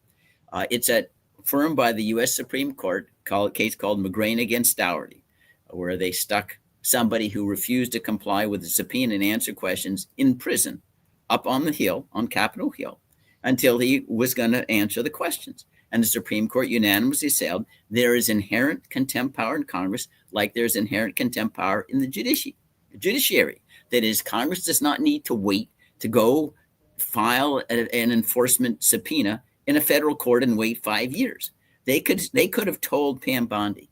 It's affirmed by the U.S. Supreme Court, a case called McGrain against Dougherty, where they stuck somebody who refused to comply with the subpoena and answer questions in prison up on the Hill, on Capitol Hill, until he was going to answer the questions. And the Supreme Court unanimously said there is inherent contempt power in Congress, like there's inherent contempt power in the judiciary. That is, Congress does not need to wait to go file an enforcement subpoena in a federal court and wait 5 years. They could have told Pam Bondi,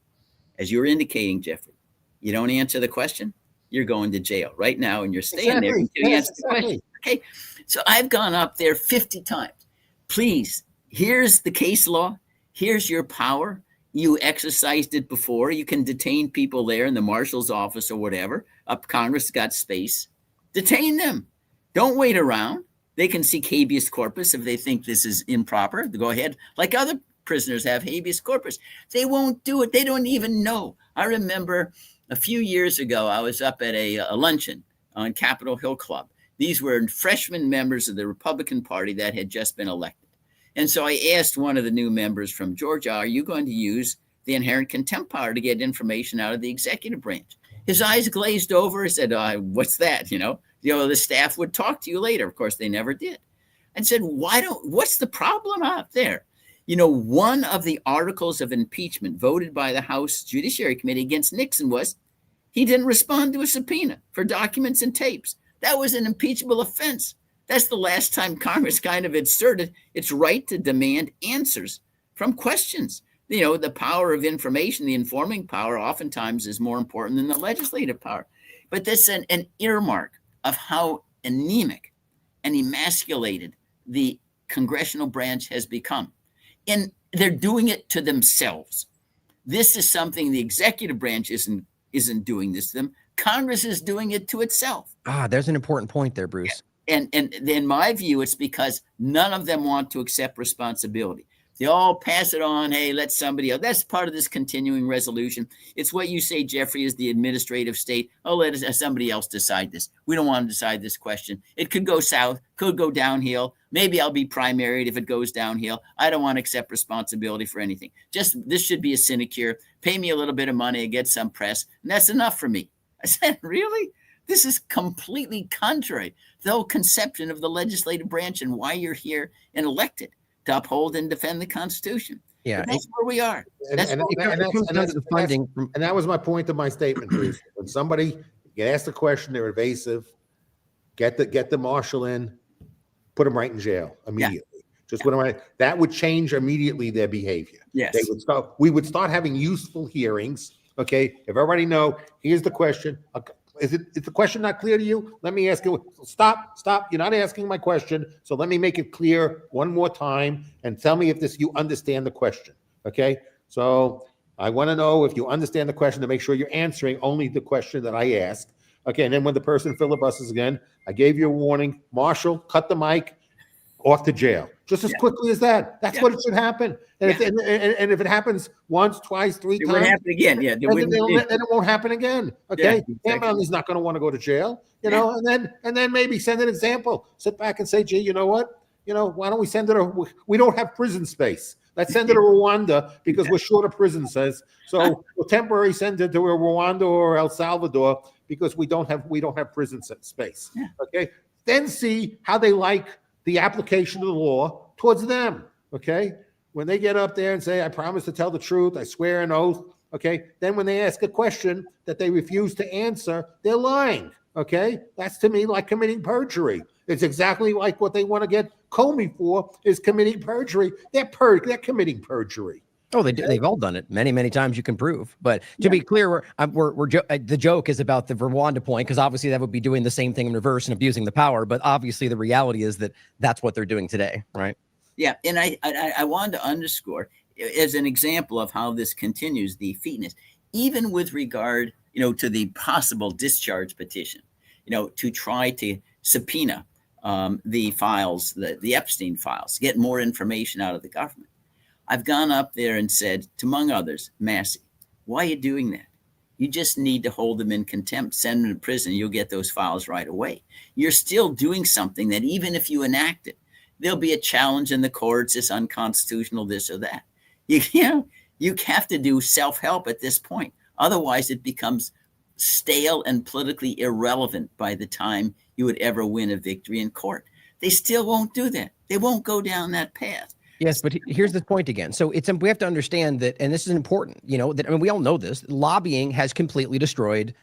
as you were indicating, Jeffrey, you don't answer the question, you're going to jail right now, and you're staying there until you answer the question. Okay, so I've gone up there 50 times. Please, here's the case law. Here's your power. You exercised it before. You can detain people there in the marshal's office or whatever. Up Congress got space. Detain them. Don't wait around. They can seek habeas corpus if they think this is improper. Go ahead. Like other prisoners have habeas corpus. They won't do it. They don't even know. I remember a few years ago, I was up at a luncheon on Capitol Hill Club. These were freshman members of the Republican Party that had just been elected. And so I asked one of the new members from Georgia, are you going to use the inherent contempt power to get information out of the executive branch? His eyes glazed over. He said, what's that? The staff would talk to you later. Of course, they never did. And said, what's the problem out there? One of the articles of impeachment voted by the House Judiciary Committee against Nixon was he didn't respond to a subpoena for documents and tapes. That was an impeachable offense. That's the last time Congress kind of asserted its right to demand answers from questions. The power of information, the informing power, oftentimes is more important than the legislative power. But that's an earmark of how anemic and emasculated the congressional branch has become. And they're doing it to themselves. This is something the executive branch isn't doing this to them. Congress is doing it to itself. There's an important point there, Bruce. And in my view, it's because none of them want to accept responsibility. They all pass it on. Hey, let somebody else. That's part of this continuing resolution. It's what you say, Jeffrey, is the administrative state. Oh, let somebody else decide this. We don't want to decide this question. It could go south, could go downhill. Maybe I'll be primaried if it goes downhill. I don't want to accept responsibility for anything. This should be a sinecure. Pay me a little bit of money and get some press, and that's enough for me. I said, really? This is completely contrary to the whole conception of the legislative branch and why you're here and elected to uphold and defend the Constitution. Yeah, but that's where we are. And that was my point of my statement, Bruce. When somebody asks a question, they're evasive, get the marshal in, put them right in jail immediately. Just put them right. That would change immediately their behavior. Yes. We would start having useful hearings. Okay, if everybody know, here's the question. Okay. Is the question not clear to you? Let me ask you. Stop. You're not asking my question. So let me make it clear one more time and tell me if you understand the question. Okay. So I want to know if you understand the question to make sure you're answering only the question that I asked. Okay. And then when the person filibusters again, I gave you a warning. Marshal, cut the mic, off to jail. Just as quickly as that. That's what it should happen. And if it happens once, twice, three times, it won't happen again. Then it won't happen again. Okay, He's not going to want to go to jail. And then maybe send an example. Sit back and say, gee, you know what? Why don't we send it? We don't have prison space. Let's send it to Rwanda because we're short of prison space. So we'll temporarily send it to Rwanda or El Salvador because we don't have prison space. Okay, then see how they like the application of the law towards them. Okay. When they get up there and say, I promise to tell the truth, I swear an oath. Okay. Then when they ask a question that they refuse to answer, they're lying. Okay. That's to me like committing perjury. It's exactly like what they want to get Comey for is committing perjury. They're committing perjury. Oh, they've all done it many times. You can prove. But to be clear, the joke is about the Rwanda point, because obviously that would be doing the same thing in reverse and abusing the power. But obviously the reality is that that's what they're doing today, right? Yeah, and I wanted to underscore as an example of how this continues the featness, even with regard, to the possible discharge petition, to try to subpoena the files, the Epstein files, get more information out of the government. I've gone up there and said, among others, Massey, why are you doing that? You just need to hold them in contempt, send them to prison. You'll get those files right away. You're still doing something that even if you enact it, there'll be a challenge in the courts. It's unconstitutional, this or that. You have to do self-help at this point. Otherwise, it becomes stale and politically irrelevant by the time you would ever win a victory in court. They still won't do that. They won't go down that path. Yes, but here's the point again. So we have to understand that, and this is important, we all know this, lobbying has completely destroyed,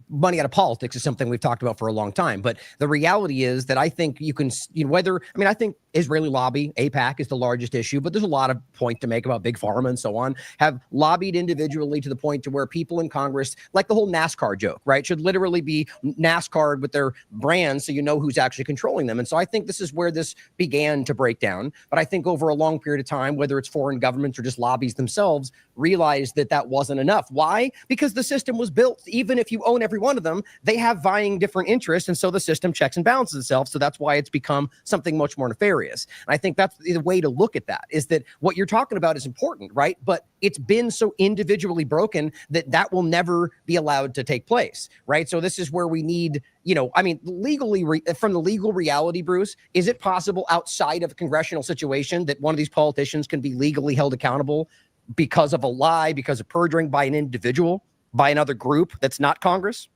money out of politics is something we've talked about for a long time. But the reality is that I think you can, I think Israeli lobby, AIPAC is the largest issue, but there's a lot of point to make about big pharma and so on, have lobbied individually to the point to where people in Congress, like the whole NASCAR joke, right, should literally be NASCAR with their brands so you know who's actually controlling them. And so I think this is where this began to break down. But I think over a long period of time, whether it's foreign governments or just lobbies themselves, realized that wasn't enough. Why? Because the system was built, even if you own every one of them, they have vying different interests. And so the system checks and balances itself. So that's why it's become something much more nefarious. And I think that's the way to look at that, is that what you're talking about is important, right? But it's been so individually broken that will never be allowed to take place, right? So this is where we need, legally, from the legal reality, Bruce, is it possible outside of a congressional situation that one of these politicians can be legally held accountable because of a lie, because of perjuring by an individual, by another group that's not Congress?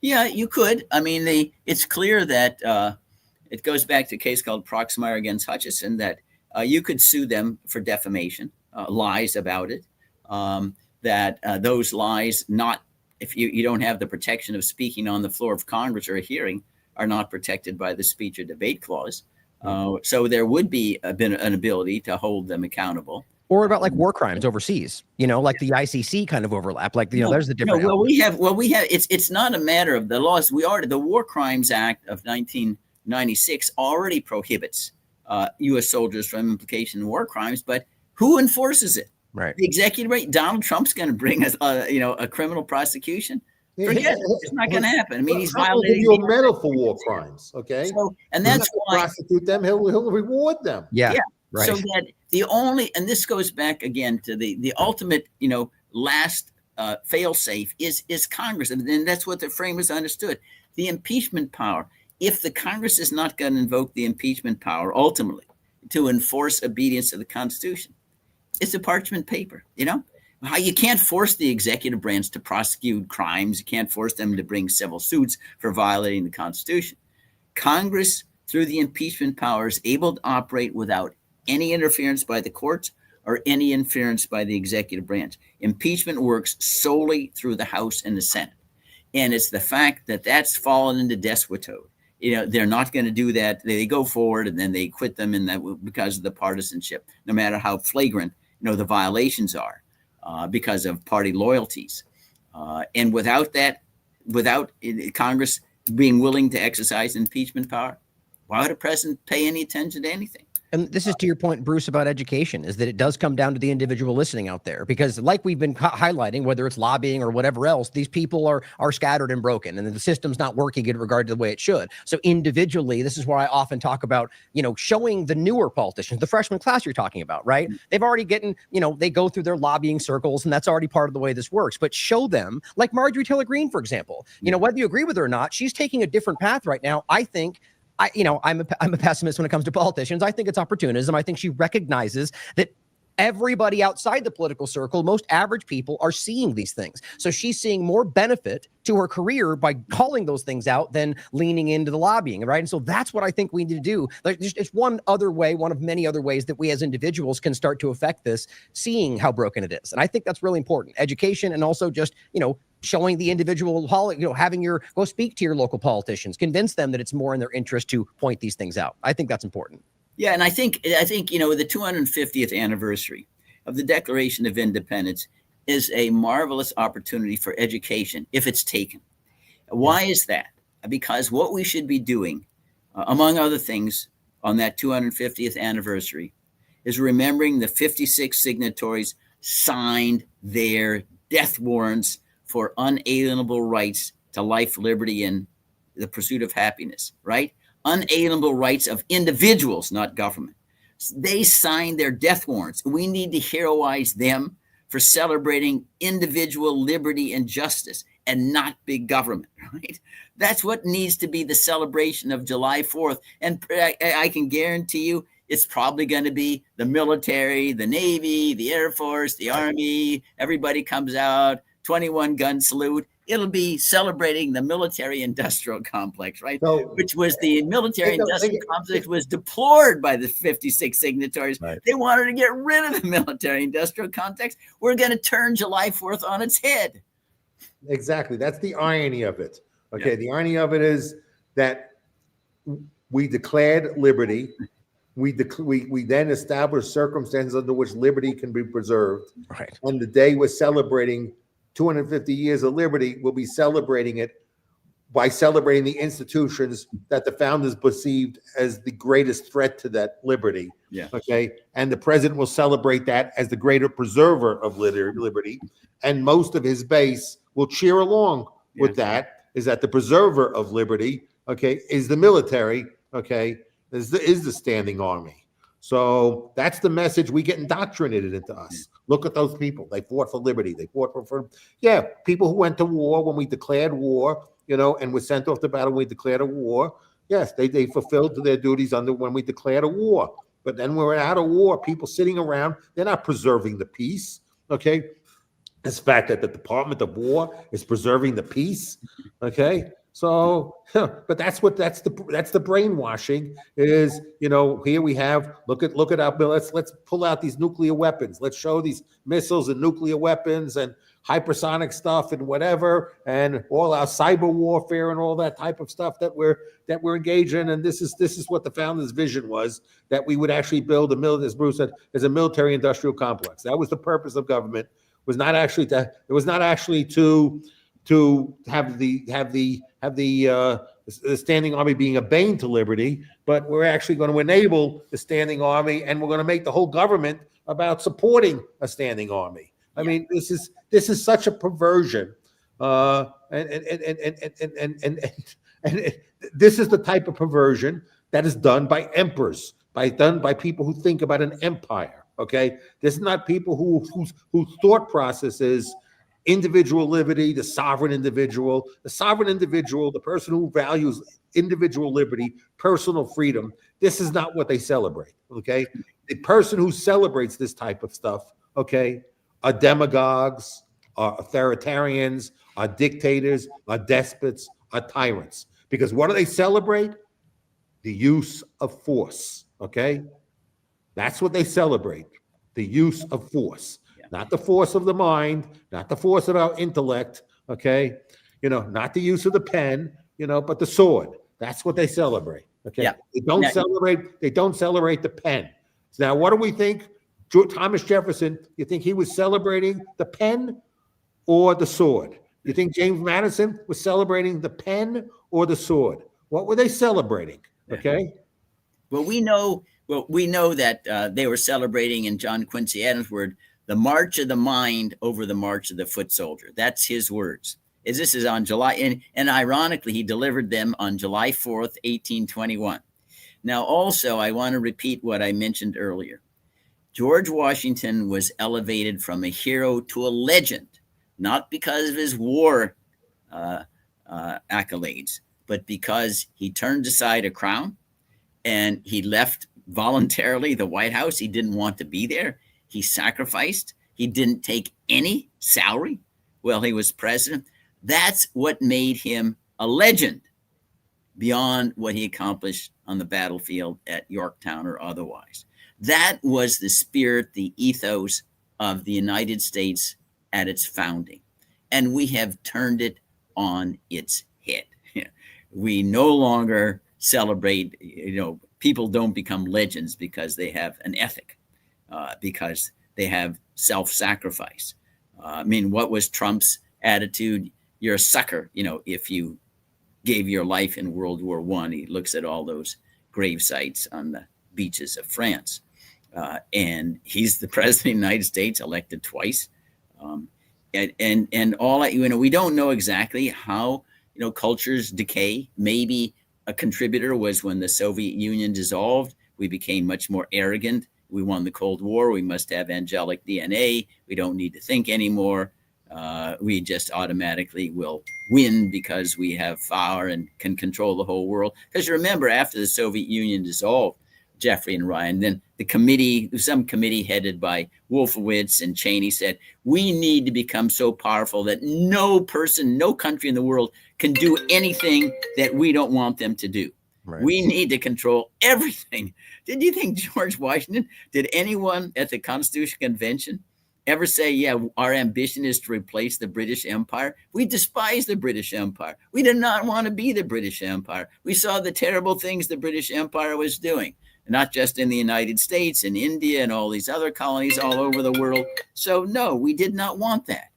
Yeah, you could. It's clear that it goes back to a case called Proxmire against Hutchison, that you could sue them for defamation, lies about it, that those lies, not if you don't have the protection of speaking on the floor of Congress or a hearing, are not protected by the speech or debate clause. So there would be an ability to hold them accountable. Or about like war crimes overseas, like the ICC kind of overlap, there's the different. No, we have, it's not a matter of the laws. The War Crimes Act of 1996 already prohibits U.S. soldiers from implication in war crimes, but who enforces it? Right. The executive branch. Donald Trump's going to bring us, a criminal prosecution. Forget it. It's not going to happen. He's violating. He'll give you a medal for war crimes. Okay. So, and that's why prosecute them. He'll reward them. Yeah. Right. So that and this goes back again to the ultimate, last fail-safe is Congress. And then that's what the framers understood. The impeachment power. If the Congress is not going to invoke the impeachment power ultimately to enforce obedience to the Constitution, it's a parchment paper, How you can't force the executive branch to prosecute crimes. You can't force them to bring civil suits for violating the Constitution. Congress, through the impeachment power, is able to operate without any interference by the courts or any interference by the executive branch. Impeachment works solely through the House and the Senate. And it's the fact that that's fallen into despotism. They're not going to do that. They go forward and then they quit them because of the partisanship, no matter how flagrant, the violations are because of party loyalties. And without Congress being willing to exercise impeachment power, why would a president pay any attention to anything? And this is to your point, Bruce, about education, is that it does come down to the individual listening out there, because like we've been highlighting, whether it's lobbying or whatever else, these people are scattered and broken, and the system's not working in regard to the way it should. So individually, this is where I often talk about, showing the newer politicians, the freshman class you're talking about, right? They've already gotten, they go through their lobbying circles, and that's already part of the way this works. But show them, like Marjorie Taylor Greene, for example, whether you agree with her or not, she's taking a different path right now. I think I'm a pessimist when it comes to politicians. I think it's opportunism. I think she recognizes that Everybody outside the political circle, most average people, are seeing these things. So she's seeing more benefit to her career by calling those things out than leaning into the lobbying, right? And so that's what I think we need to do. Like, it's one other way, one of many other ways that we as individuals can start to affect this, seeing how broken it is. And I think that's really important. Education, and also just, showing the individual, having go speak to your local politicians, convince them that it's more in their interest to point these things out. I think that's important. Yeah, and I think the 250th anniversary of the Declaration of Independence is a marvelous opportunity for education if it's taken. Why is that? Because what we should be doing, among other things, on that 250th anniversary, is remembering the 56 signatories signed their death warrants for unalienable rights to life, liberty, and the pursuit of happiness, right? Unalienable rights of individuals, not government. They signed their death warrants. We need to heroize them for celebrating individual liberty and justice, and not big government, right? That's what needs to be the celebration of July 4th. And I can guarantee you it's probably going to be the military, the Navy, the Air Force, the Army. Everybody comes out, 21 gun salute. It'll be celebrating the military-industrial complex, right? So, which was the military-industrial complex was deplored by the 56 signatories. Right. They wanted to get rid of the military-industrial complex. We're going to turn July 4th on its head. Exactly. That's the irony of it. Okay. Yeah. The irony of it is that we declared liberty. We then established circumstances under which liberty can be preserved. Right. On the day we're celebrating 250 years of liberty, we'll be celebrating it by celebrating the institutions that the founders perceived as the greatest threat to that liberty. Yeah. Okay. And the president will celebrate that as the greater preserver of liberty. And most of his base will cheer along with that, is that the preserver of liberty, okay, is the military, okay, is the standing army. So that's the message we get indoctrinated into us. Look at those people. They fought for liberty. They fought for people who went to war when we declared war, and were sent off to battle when we declared a war. Yes, they fulfilled their duties when we declared a war. But then we're out of war. People sitting around, they're not preserving the peace. Okay. It's the fact that the Department of War is preserving the peace. Okay. So, but that's the brainwashing is, here we have, look at our bill. Let's pull out these nuclear weapons. Let's show these missiles and nuclear weapons and hypersonic stuff and whatever, and all our cyber warfare and all that type of stuff that we're engaged in. And this is what the founders' vision was, that we would actually build as Bruce said, as a military industrial complex. That was the purpose of government. It was not actually to have the standing army being a bane to liberty, but we're actually going to enable the standing army, and we're going to make the whole government about supporting a standing army. I mean, this is such a perversion, and this is the type of perversion that is done by emperors, done by people who think about an empire. Okay, this is not people whose thought process is individual liberty, the sovereign individual, the person who values individual liberty, personal freedom. This is not what they celebrate. Okay, the person who celebrates this type of stuff, okay, are demagogues, are authoritarians, are dictators, are despots, are tyrants. Because what do they celebrate? The use of force. Okay, that's what they celebrate. The use of force. Not the force of the mind, not the force of our intellect, okay? Not the use of the pen, but the sword. That's what they celebrate, okay? Yeah. They don't celebrate the pen. So now, what do we think? Thomas Jefferson, you think he was celebrating the pen or the sword? You think James Madison was celebrating the pen or the sword? What were they celebrating, okay? Well, we know that they were celebrating, in John Quincy Adams' word, the march of the mind over the march of the foot soldier. That's his words. This is on July, and ironically, he delivered them on July 4th, 1821. Now, also, I want to repeat what I mentioned earlier. George Washington was elevated from a hero to a legend, not because of his war accolades, but because he turned aside a crown and he left voluntarily the White House. He didn't want to be there. He sacrificed. He didn't take any salary while he was president. That's what made him a legend beyond what he accomplished on the battlefield at Yorktown or otherwise. That was the spirit, the ethos of the United States at its founding. And we have turned it on its head. We no longer celebrate, people don't become legends because they have an ethic, because they have self-sacrifice. What was Trump's attitude? You're a sucker, if you gave your life in World War I. He looks at all those grave sites on the beaches of France. And he's the president of the United States, elected twice. And all that, we don't know exactly how, cultures decay. Maybe a contributor was when the Soviet Union dissolved, we became much more arrogant. We won the Cold War. We must have angelic DNA. We don't need to think anymore. We just automatically will win because we have power and can control the whole world. Because remember, after the Soviet Union dissolved, Jeffrey and Ryan, then some committee headed by Wolfowitz and Cheney said, we need to become so powerful that no person, no country in the world can do anything that we don't want them to do. Right. We need to control everything. Did you think George Washington, did anyone at the Constitutional Convention ever say, yeah, our ambition is to replace the British Empire? We despise the British Empire. We did not want to be the British Empire. We saw the terrible things the British Empire was doing, not just in the United States, in India, and all these other colonies all over the world. So no, we did not want that.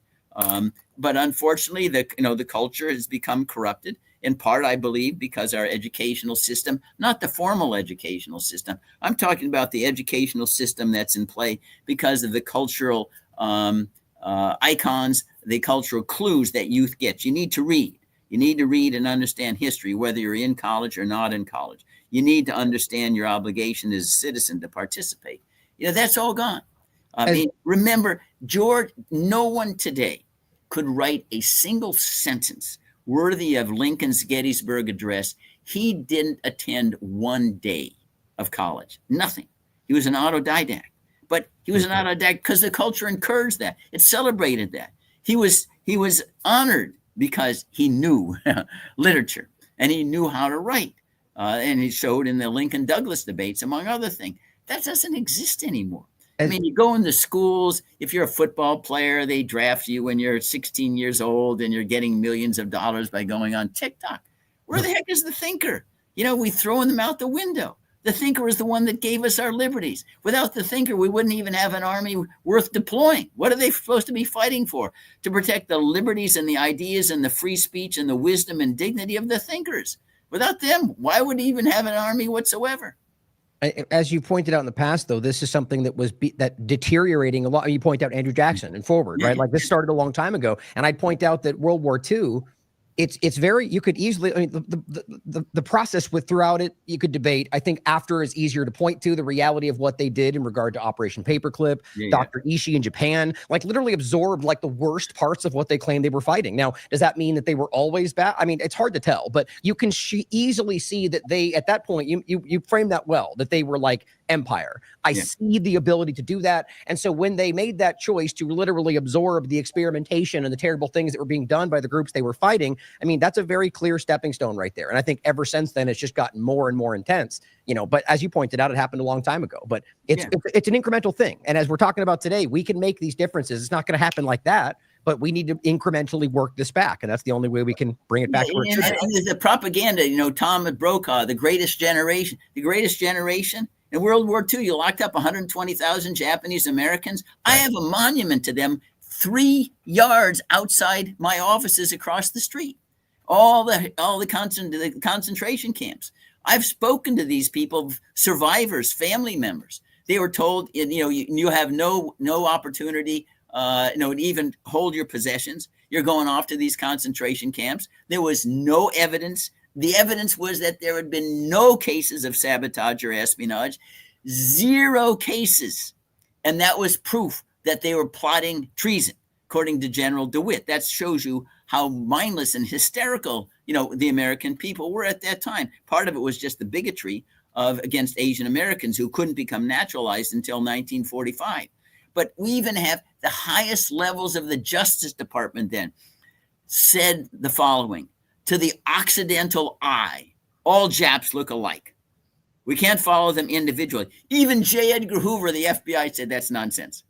But unfortunately, the culture has become corrupted, in part, I believe, because our educational system, not the formal educational system, I'm talking about the educational system that's in play because of the cultural icons, the cultural clues that youth gets. You need to read. You need to read and understand history, whether you're in college or not in college. You need to understand your obligation as a citizen to participate. That's all gone. Remember, George, no one today could write a single sentence worthy of Lincoln's Gettysburg Address. He didn't attend one day of college. Nothing. He was an autodidact. But he was an autodidact because the culture encouraged that. It celebrated that. He was honored because he knew literature and he knew how to write. And he showed in the Lincoln Douglas debates, among other things. That doesn't exist anymore. You go into schools, if you're a football player, they draft you when you're 16 years old and you're getting millions of dollars by going on TikTok. Where the heck is the thinker? We throw them out the window. The thinker is the one that gave us our liberties. Without the thinker, we wouldn't even have an army worth deploying. What are they supposed to be fighting for? To protect the liberties and the ideas and the free speech and the wisdom and dignity of the thinkers. Without them, why would he even have an army whatsoever? As you pointed out in the past, though, this is something that was that deteriorating a lot. You point out Andrew Jackson and Forward, right? Like this started a long time ago. And I'd point out that World War II, it's very, you could easily, the process with throughout it, you could debate. I think after is easier to point to the reality of what they did in regard to Operation Paperclip. Dr. Ishii in Japan, like literally absorbed like the worst parts of what they claimed they were fighting. Now, does that mean that they were always bad? It's hard to tell, but you can easily see that they, at that point, you frame that well, that they were like empire. I see the ability to do that. And so when they made that choice to literally absorb the experimentation and the terrible things that were being done by the groups they were fighting, that's a very clear stepping stone right there. And I think ever since then, it's just gotten more and more intense, but as you pointed out, it happened a long time ago, but it's an incremental thing. And as we're talking about today, we can make these differences. It's not going to happen like that, but we need to incrementally work this back. And that's the only way we can bring it back. And the propaganda, Tom Brokaw, the greatest generation. In World War II, you locked up 120,000 Japanese Americans. I have a monument to them 3 yards outside my offices across the street. All the concentration camps. I've spoken to these people, survivors, family members. They were told, you have no opportunity, to even hold your possessions. You're going off to these concentration camps. There was no evidence. The evidence was that there had been no cases of sabotage or espionage, 0 cases. And that was proof that they were plotting treason, according to General DeWitt. That shows you how mindless and hysterical, the American people were at that time. Part of it was just the bigotry against Asian Americans who couldn't become naturalized until 1945. But we even have the highest levels of the Justice Department then said the following: to the Occidental eye, all Japs look alike. We can't follow them individually. Even J. Edgar Hoover, the FBI, said that's nonsense.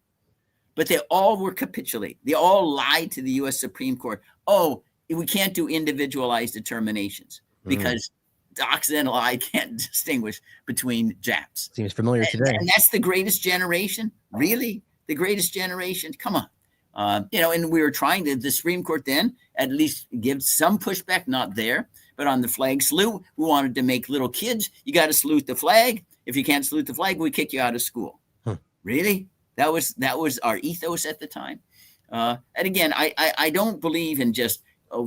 But they all were capitulate. They all lied to the U.S. Supreme Court. Oh, we can't do individualized determinations because the Occidental eye can't distinguish between Japs. Seems familiar today. And that's the greatest generation? Really? The greatest generation? Come on. And we were trying to, the Supreme Court then at least give some pushback, not there, but on the flag salute, we wanted to make little kids, you got to salute the flag. If you can't salute the flag, we kick you out of school. Really? That was our ethos at the time. And again, I don't believe in just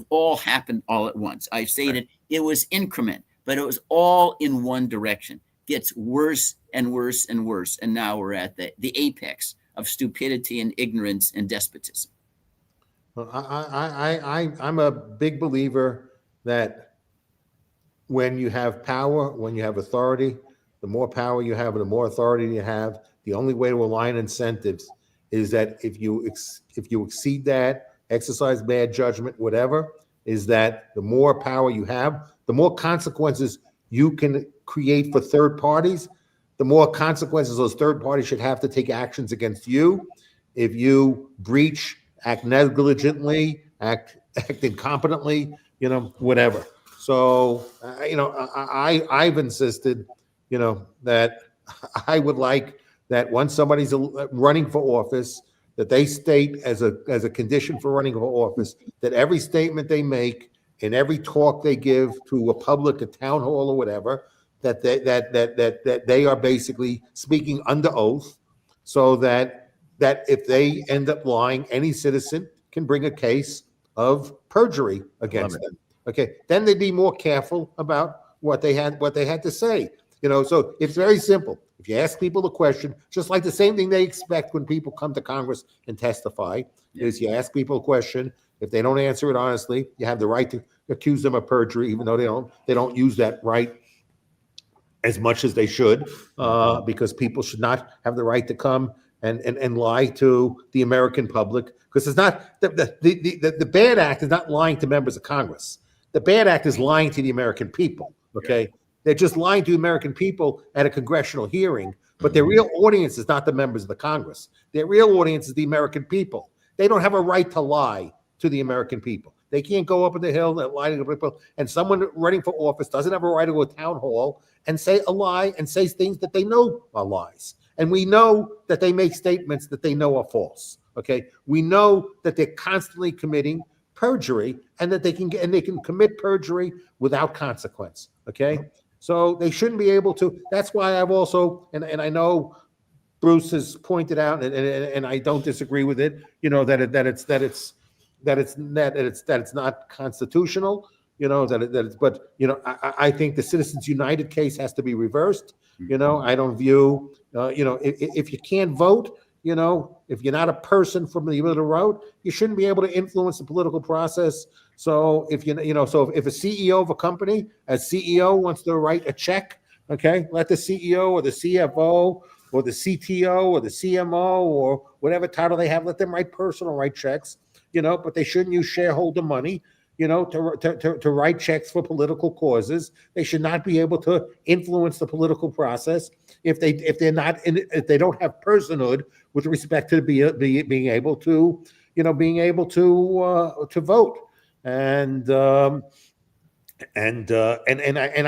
all happened all at once. I stated it was increment, but it was all in one direction. Gets worse and worse and worse. And now we're at the apex of stupidity and ignorance and despotism. Well, I'm a big believer that when you have power, when you have authority, the more power you have and the more authority you have, the only way to align incentives is that if you exceed that, exercise bad judgment, whatever, is that the more power you have, the more consequences you can create for third parties, the more consequences those third parties should have to take actions against you. If you breach, act negligently, act incompetently, whatever. So, I've insisted, that I would like that once somebody's running for office, that they state as a condition for running for office that every statement they make and every talk they give to a public, a town hall or whatever, that they are basically speaking under oath, so that if they end up lying, any citizen can bring a case of perjury against them. Okay, then they'd be more careful about what they had to say. So it's very simple. If you ask people a question, just like the same thing they expect when people come to Congress and testify, is you ask people a question. If they don't answer it honestly, you have the right to accuse them of perjury, even though they don't use that right as much as they should, because people should not have the right to come and lie to the American public, because it's not the bad act is not lying to members of Congress. The bad act is lying to the American people. Okay. They're just lying to the American people at a congressional hearing, but their real audience is not the members of the Congress. Their real audience is the American people. They don't have a right to lie to the American people. They can't go up on the hill and lie to the people. And someone running for office doesn't have a right to go to a town hall and say a lie and say things that they know are lies. And we know that they make statements that they know are false. Okay, we know that they're constantly committing perjury, and that they can commit perjury without consequence. Okay. So they shouldn't be able to. That's why I've also, and I know Bruce has pointed out, and I don't disagree with it. That it's not constitutional. I think the Citizens United case has to be reversed. I don't view. If you can't vote, if you're not a person from the middle of the road, you shouldn't be able to influence the political process. So if if a CEO of a company, a CEO wants to write a check, okay, let the CEO or the CFO or the CTO or the CMO or whatever title they have, let them write checks, but they shouldn't use shareholder money, to write checks for political causes. They should not be able to influence the political process if they don't have personhood with respect to being able to vote. And I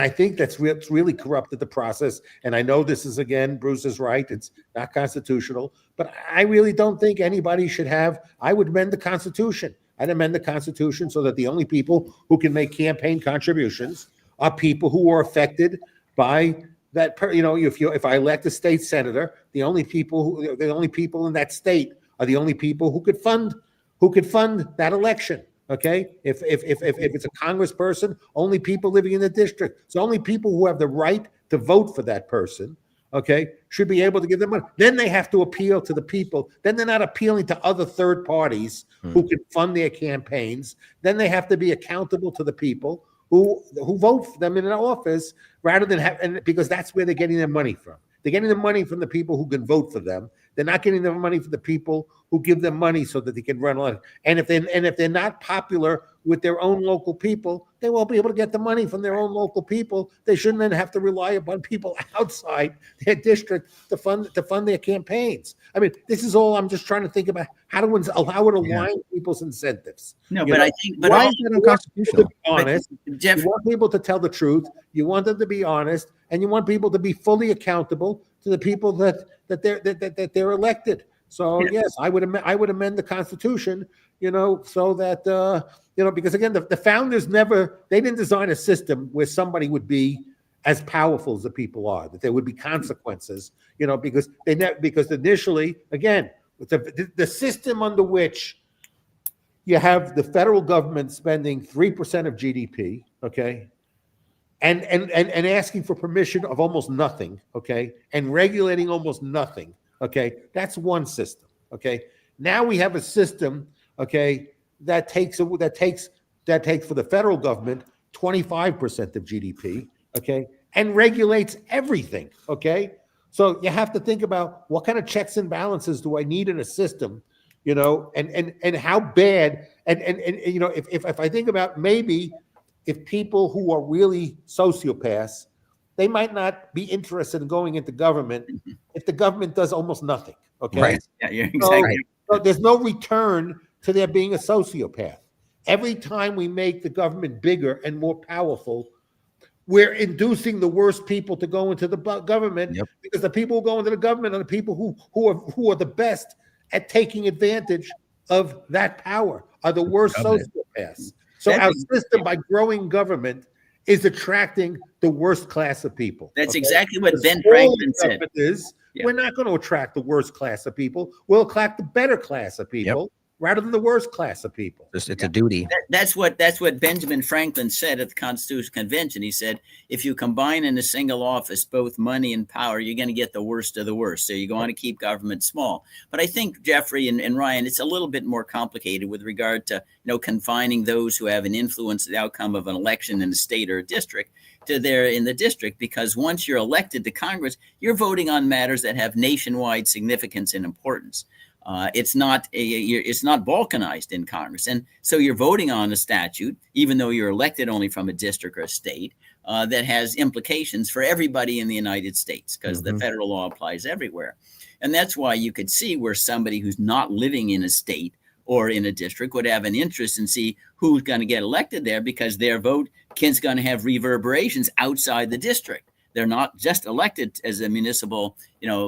think that's really corrupted the process. And I know this is, again, Bruce is right, it's not constitutional, but I really don't think anybody should have. I would amend the Constitution. I'd amend the Constitution so that the only people who can make campaign contributions are people who are affected by that. If I elect a state senator, the only people in that state are the only people who could fund that election. Okay, if it's a congressperson, only people living in the district. So only people who have the right to vote for that person, okay, should be able to give them money. Then they have to appeal to the people. Then they're not appealing to other third parties who can fund their campaigns. Then they have to be accountable to the people who vote for them in an office, rather than because that's where they're getting their money from. They're getting the money from the people who can vote for them. They're not getting the money from the people who give them money so that they can run on. And if they're not popular with their own local people, they won't be able to get the money from their own local people. They shouldn't then have to rely upon people outside their district to fund their campaigns. I mean, this is all I'm just trying to think about how to allow it to align people's incentives. No, but I think, but why is that unconstitutional? Honest. Jeff, You want people to tell the truth. You want them to be honest, and you want people to be fully accountable to the people that they're elected. So yes, I would amend the Constitution, so that because again, the founders they didn't design a system where somebody would be as powerful as the people are, that there would be consequences, because initially, again, the system under which you have the federal government spending 3% of GDP, okay, and asking for permission of almost nothing, okay, and regulating almost nothing, okay, that's one system, okay. Now we have a system, okay, that takes for the federal government 25% of GDP, okay, and regulates everything, okay. So you have to think about what kind of checks and balances do I need in a system, and how bad, and if I think about maybe if people who are really sociopaths, they might not be interested in going into government if the government does almost nothing. Okay. Right. Yeah, you're exactly right. So there's no return to there being a sociopath. Every time we make the government bigger and more powerful, we're inducing the worst people to go into the government, because the people who go into the government are the people who are the best at taking advantage of that power, are the worst sociopaths. So our system, by growing government, is attracting the worst class of people. That's exactly what Ben Franklin said. We're not going to attract the worst class of people. We'll attract the better class of people rather than the worst class of people. It's a duty. That's what Benjamin Franklin said at the Constitutional Convention. He said, if you combine in a single office both money and power, you're going to get the worst of the worst. So you're going to keep government small. But I think, Jeffrey and Ryan, it's a little bit more complicated with regard to confining those who have an influence on the outcome of an election in a state or a district to there in the district, because once you're elected to Congress, you're voting on matters that have nationwide significance and importance. It's not balkanized in Congress. And so you're voting on a statute, even though you're elected only from a district or a state, that has implications for everybody in the United States, because the federal law applies everywhere. And that's why you could see where somebody who's not living in a state or in a district would have an interest in see who's going to get elected there, because their vote is going to have reverberations outside the district. They're not just elected as a municipal,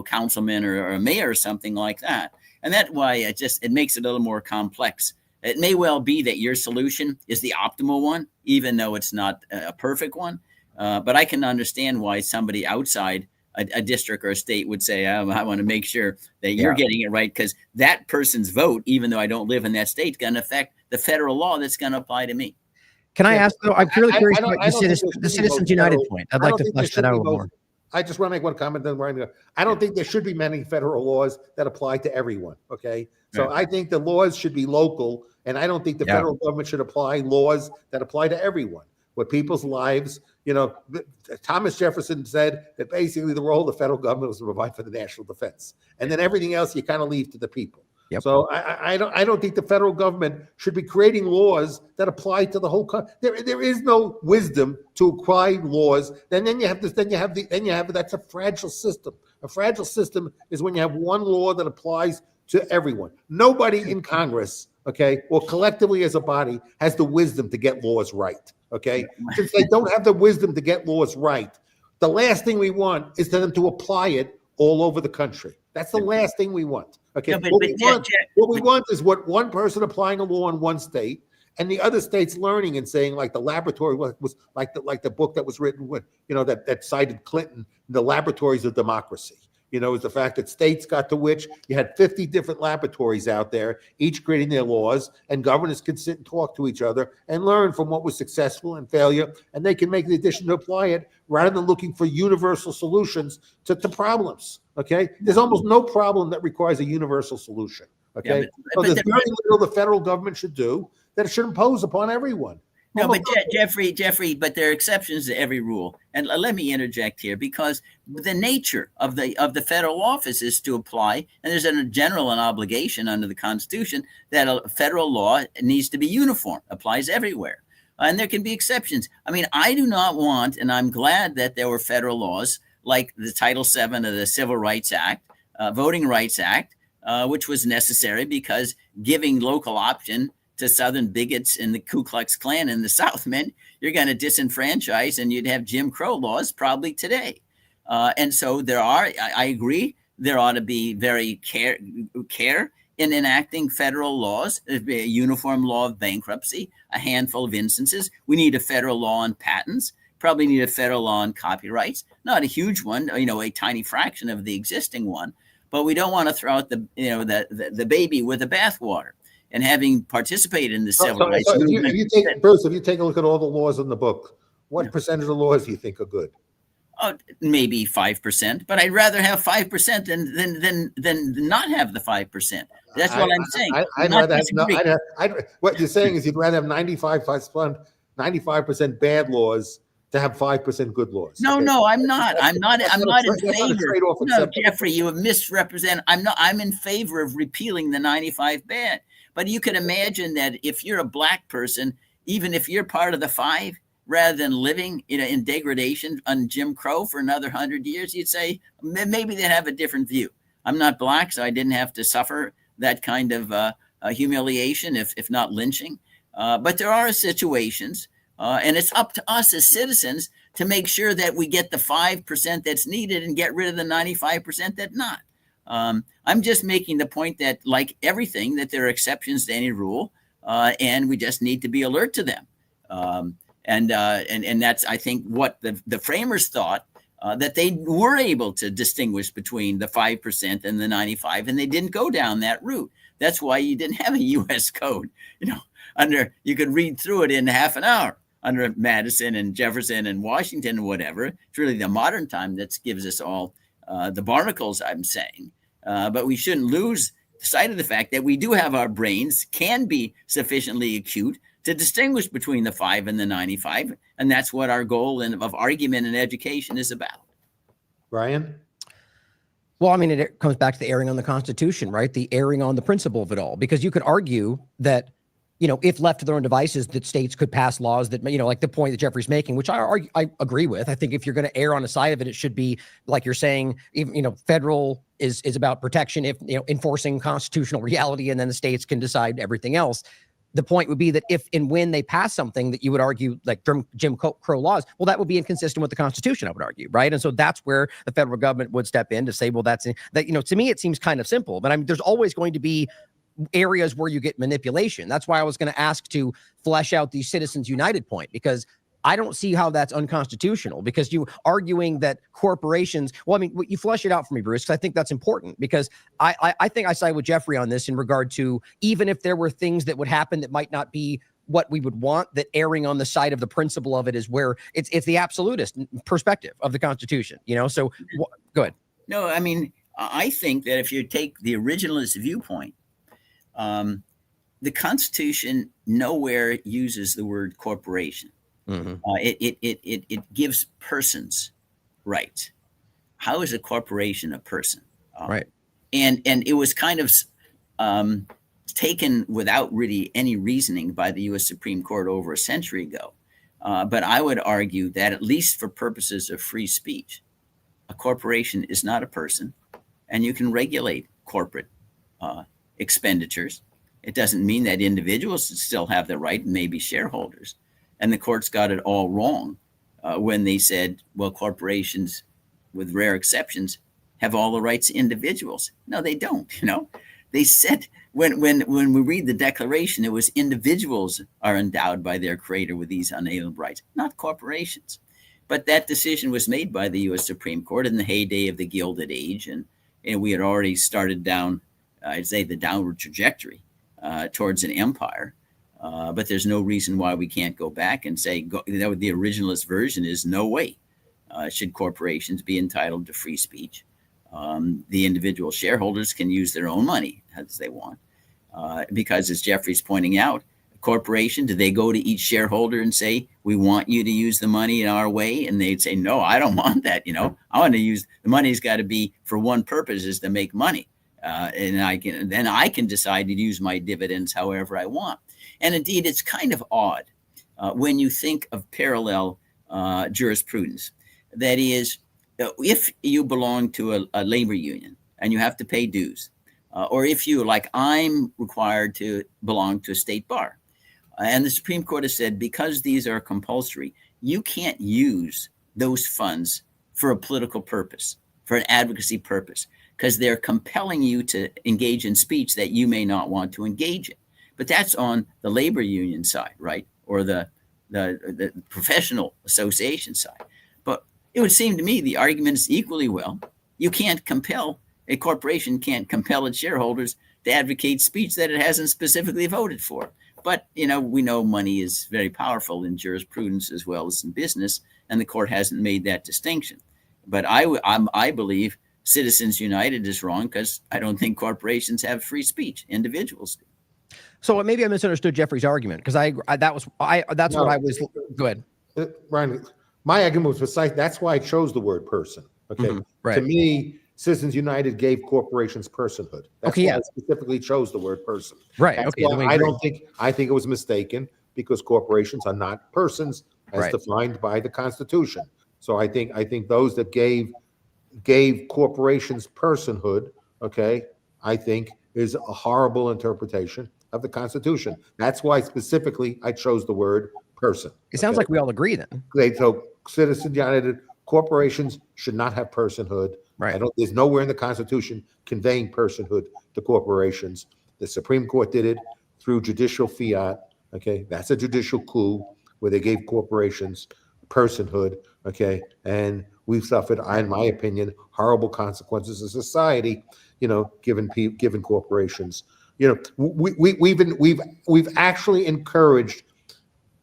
councilman or a mayor or something like that. And that's why it makes it a little more complex. It may well be that your solution is the optimal one, even though it's not a perfect one. But I can understand why somebody outside a district or a state would say, I want to make sure that you're getting it right, because that person's vote, even though I don't live in that state, is going to affect the federal law that's going to apply to me. Can I ask, though? I'm really curious about the Citizens United point. I'd like to flesh that out more. I just want to make one comment. Then I don't think there should be many federal laws that apply to everyone. Okay, so I think the laws should be local, and I don't think the federal government should apply laws that apply to everyone. With people's lives, Thomas Jefferson said that basically the role of the federal government was to provide for the national defense, and then everything else you kind of leave to the people. So I don't think the federal government should be creating laws that apply to the whole country. There is no wisdom to apply laws. Then you have that's a fragile system. A fragile system is when you have one law that applies to everyone. Nobody in Congress, or collectively as a body, has the wisdom to get laws right. Since they don't have the wisdom to get laws right, the last thing we want is for them to apply it all over the country. That's the last thing we want. What we want is what one person applying a law in one state and the other states learning and saying, like the laboratory was like the book that was written with, that cited Clinton, The Laboratories of Democracy. Is the fact that states got to which you had 50 different laboratories out there, each creating their laws, and governors could sit and talk to each other and learn from what was successful and failure, and they can make the addition to apply it rather than looking for universal solutions to problems. There's almost no problem that requires a universal solution. So there's very little the federal government should do that it should impose upon everyone. No, but Jeffrey, but there are exceptions to every rule. And let me interject here, because the nature of the federal office is to apply, and there's a general an obligation under the Constitution that a federal law needs to be uniform, applies everywhere. And there can be exceptions. I mean, I do not want, and I'm glad that there were federal laws like the Title VII of the Civil Rights Act, Voting Rights Act, which was necessary because giving local option to Southern bigots in the Ku Klux Klan in the South meant you're going to disenfranchise, and you'd have Jim Crow laws probably today. And so I agree, there ought to be very care in enacting federal laws. There'd be a uniform law of bankruptcy, a handful of instances. We need a federal law on patents, probably need a federal law on copyrights, not a huge one, a tiny fraction of the existing one, but we don't want to throw out the baby with the bathwater. And having participated in the civil rights movement, Bruce, if you take a look at all the laws in the book, what percentage of the laws do you think are good? Maybe 5%, but I'd rather have 5% than not have the 5%. That's what I'm saying. What you're saying is you'd rather have 95% bad laws to have 5% good laws. No, okay? No, I'm not. I'm not in favor. No, Jeffrey, you have misrepresented. I'm in favor of repealing the 95 bad. But you could imagine that if you're a black person, even if you're part of the 5, rather than living in degradation on Jim Crow for another 100 years, you'd say maybe they'd have a different view. I'm not black, so I didn't have to suffer that kind of humiliation, if not lynching. But there are situations, and it's up to us as citizens to make sure that we get the 5% that's needed and get rid of the 95% that's not. I'm just making the point that, like everything, that there are exceptions to any rule, and we just need to be alert to them. And that's, I think, what the framers thought, that they were able to distinguish between the 5% and the 95, and they didn't go down that route. That's why you didn't have a U.S. code. You could read through it in half an hour under Madison and Jefferson and Washington and whatever. It's really the modern time that gives us all the barnacles, I'm saying. But we shouldn't lose sight of the fact that we do have our brains can be sufficiently acute to distinguish between the 5 and the 95. And that's what our goal of argument and education is about. Ryan? Well, I mean, it comes back to the erring on the Constitution, right? The erring on the principle of it all, because you could argue that, if left to their own devices, that states could pass laws that, like the point that Jeffrey's making, which I agree with. I think if you're going to err on a side of it, it should be, like you're saying, even, federal is about protection, if, enforcing constitutional reality, and then the states can decide everything else. The point would be that if and when they pass something that you would argue like Jim Crow laws, well, that would be inconsistent with the Constitution, I would argue, right? And so that's where the federal government would step in to say, well, to me, it seems kind of simple, but there's always going to be areas where you get manipulation. That's why I was going to ask to flesh out the Citizens United point, because I don't see how that's unconstitutional, because you arguing that corporations, you flesh it out for me, Bruce, because I think that's important, because I think I side with Jeffrey on this in regard to, even if there were things that would happen that might not be what we would want, that erring on the side of the principle of it is where it's the absolutist perspective of the Constitution, so go ahead. No, I think that if you take the originalist viewpoint, the Constitution nowhere uses the word corporation. Mm-hmm. It gives persons rights. How is a corporation a person? Right. And it was kind of taken without really any reasoning by the U.S. Supreme Court over a century ago. But I would argue that, at least for purposes of free speech, a corporation is not a person, and you can regulate corporate expenditures. It doesn't mean that individuals still have the right, and maybe shareholders. And the courts got it all wrong when they said, well, corporations, with rare exceptions, have all the rights individuals. No, they don't. They said when we read the Declaration, it was individuals are endowed by their creator with these unalienable rights, not corporations. But that decision was made by the U.S. Supreme Court in the heyday of the Gilded Age, and we had already started down, I'd say, the downward trajectory towards an empire. But there's no reason why we can't go back and say the originalist version is no way should corporations be entitled to free speech. The individual shareholders can use their own money as they want, because, as Jeffrey's pointing out, corporation? Do they go to each shareholder and say, we want you to use the money in our way? And they'd say, no, I don't want that. I want to use the money's got to be for one purpose, is to make money. And I can decide to use my dividends however I want. And indeed, it's kind of odd when you think of parallel jurisprudence. That is, if you belong to a labor union and you have to pay dues, or if you, like I'm required to belong to a state bar, and the Supreme Court has said, because these are compulsory, you can't use those funds for a political purpose, for an advocacy purpose, because they're compelling you to engage in speech that you may not want to engage in. But that's on the labor union side, right? Or the professional association side. But it would seem to me the argument is equally well. You can't compel, a corporation can't compel its shareholders to advocate speech that it hasn't specifically voted for. But, we know money is very powerful in jurisprudence as well as in business, and the court hasn't made that distinction. But I believe Citizens United is wrong, because I don't think corporations have free speech. Individuals do. So maybe I misunderstood Jeffrey's argument, because that's what I was. Go ahead. Ryan, my argument was precise. That's why I chose the word person. Okay. Right. To me, Citizens United gave corporations personhood. That's why I specifically chose the word person. Right. That's Okay. why I think it was mistaken, because corporations are not persons as defined by the Constitution. So I think those that gave corporations personhood, okay, I think is a horrible interpretation of the Constitution. That's why specifically I chose the word person. It sounds like we all agree then. So Citizens United, corporations should not have personhood. Right. There's nowhere in the Constitution conveying personhood to corporations. The Supreme Court did it through judicial fiat. Okay, that's a judicial coup where they gave corporations personhood. Okay, and we've suffered, in my opinion, horrible consequences as society. Given corporations. We've actually encouraged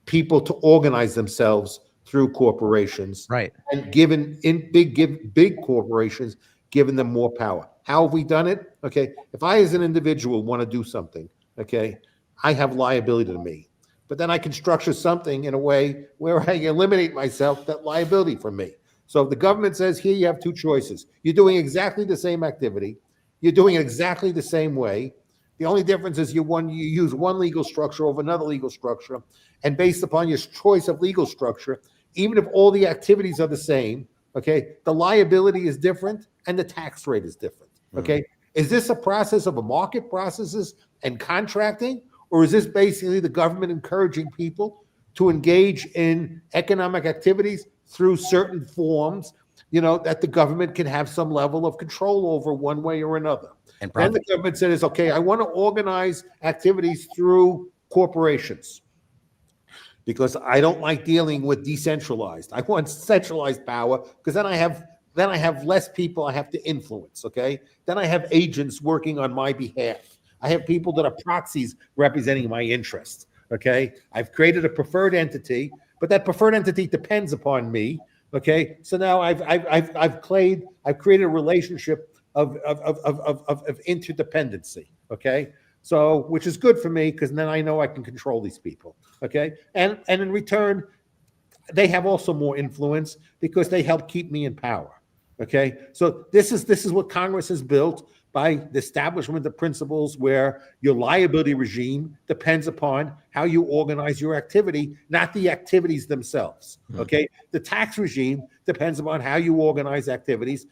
people to organize themselves through corporations, right? And given big corporations, given them more power. How have we done it? Okay, if I as an individual want to do something, okay, I have liability to me, but then I can structure something in a way where I eliminate myself that liability from me. So if the government says, here you have two choices, you're doing exactly the same activity, you're doing it exactly the same way. The only difference is you use one legal structure over another legal structure, and based upon your choice of legal structure, even if all the activities are the same, okay, the liability is different and the tax rate is different, okay? Is this a process of a market processes and contracting, or is this basically the government encouraging people to engage in economic activities through certain forms, that the government can have some level of control over one way or another? And then the government says, okay, I want to organize activities through corporations because I don't like dealing with decentralized. I want centralized power because then I have less people I have to influence, okay? Then I have agents working on my behalf. I have people that are proxies representing my interests, okay? I've created a preferred entity, but that preferred entity depends upon me, okay? So now I've created a relationship of interdependency, okay? So, which is good for me because then I know I can control these people, okay? And in return, they have also more influence because they help keep me in power, okay? So this is what Congress has built by the establishment of principles where your liability regime depends upon how you organize your activity, not the activities themselves, okay? The tax regime depends upon how you organize activities,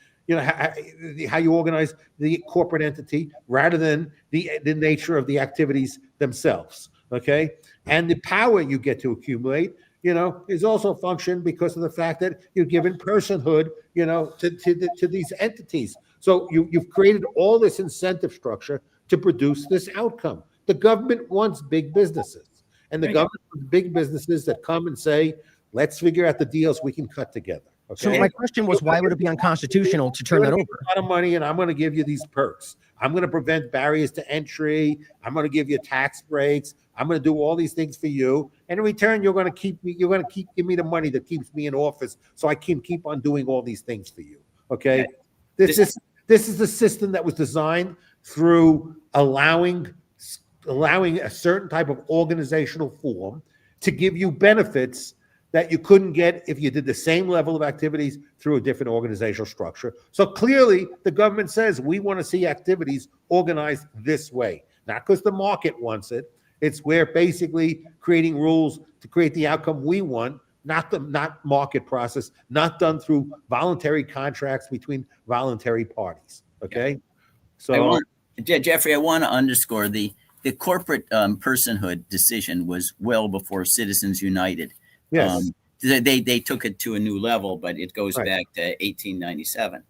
how you organize the corporate entity rather than the nature of the activities themselves, okay? And the power you get to accumulate, is also a function because of the fact that you're given personhood, to these entities. So you've created all this incentive structure to produce this outcome. The government wants big businesses, and the government wants big businesses that come and say, let's figure out the deals we can cut together. Okay? So my question was, why would it be unconstitutional to turn that over? A lot of money, and I'm going to give you these perks. I'm going to prevent barriers to entry. I'm going to give you tax breaks. I'm going to do all these things for you, and in return, you're going to keep give me the money that keeps me in office, so I can keep on doing all these things for you. Okay, this is the system that was designed through allowing allowing a certain type of organizational form to give you benefits that you couldn't get if you did the same level of activities through a different organizational structure. So clearly, the government says we want to see activities organized this way, not because the market wants it. It's we're basically creating rules to create the outcome we want, not market process, not done through voluntary contracts between voluntary parties. Okay, so Jeffrey, I want to underscore the corporate personhood decision was well before Citizens United. yes. They took it to a new level, but it goes back to 1897.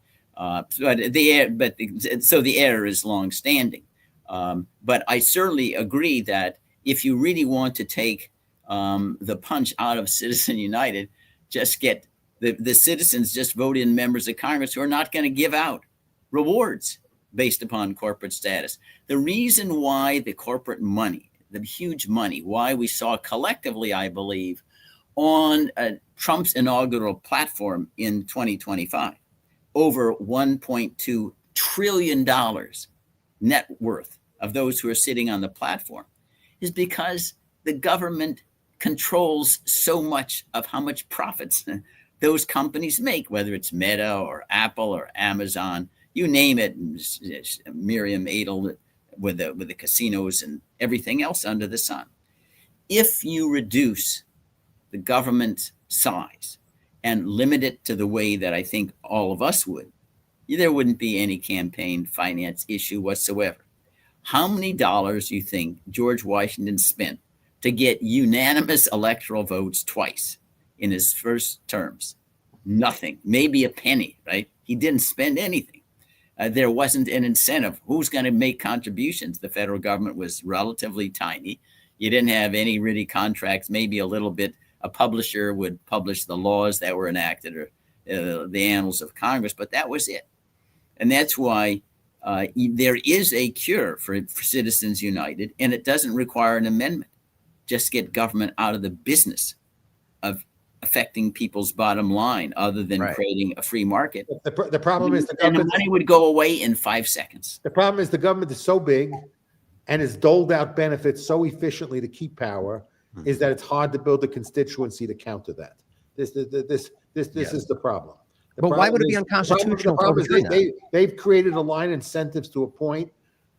So the error is long-standing. But I certainly agree that if you really want to take the punch out of Citizen United, just get the citizens just vote in members of Congress who are not going to give out rewards based upon corporate status. The reason why the corporate money, the huge money, why we saw collectively, I believe, on Trump's inaugural platform in 2025, over $1.2 trillion net worth of those who are sitting on the platform, is because the government controls so much of how much profits those companies make, whether it's Meta or Apple or Amazon, you name it, Miriam Adel with the casinos and everything else under the sun. If you reduce the government size and limit it to the way that I think all of us would, there wouldn't be any campaign finance issue whatsoever. How many dollars do you think George Washington spent to get unanimous electoral votes twice in his first terms? Nothing, maybe a penny, right? He didn't spend anything. There wasn't an incentive. Who's going to make contributions? The federal government was relatively tiny. You didn't have any really contracts, maybe a little bit. A publisher would publish the laws that were enacted or the annals of Congress, but that was it. And that's why there is a cure for Citizens United, and it doesn't require an amendment. Just get government out of the business of affecting people's bottom line other than creating a free market. The problem is the money would go away in 5 seconds. The problem is the government is so big and has doled out benefits so efficiently to keep power is that it's hard to build a constituency to counter that. This is the problem. But why would it be unconstitutional? They've created aligned incentives to a point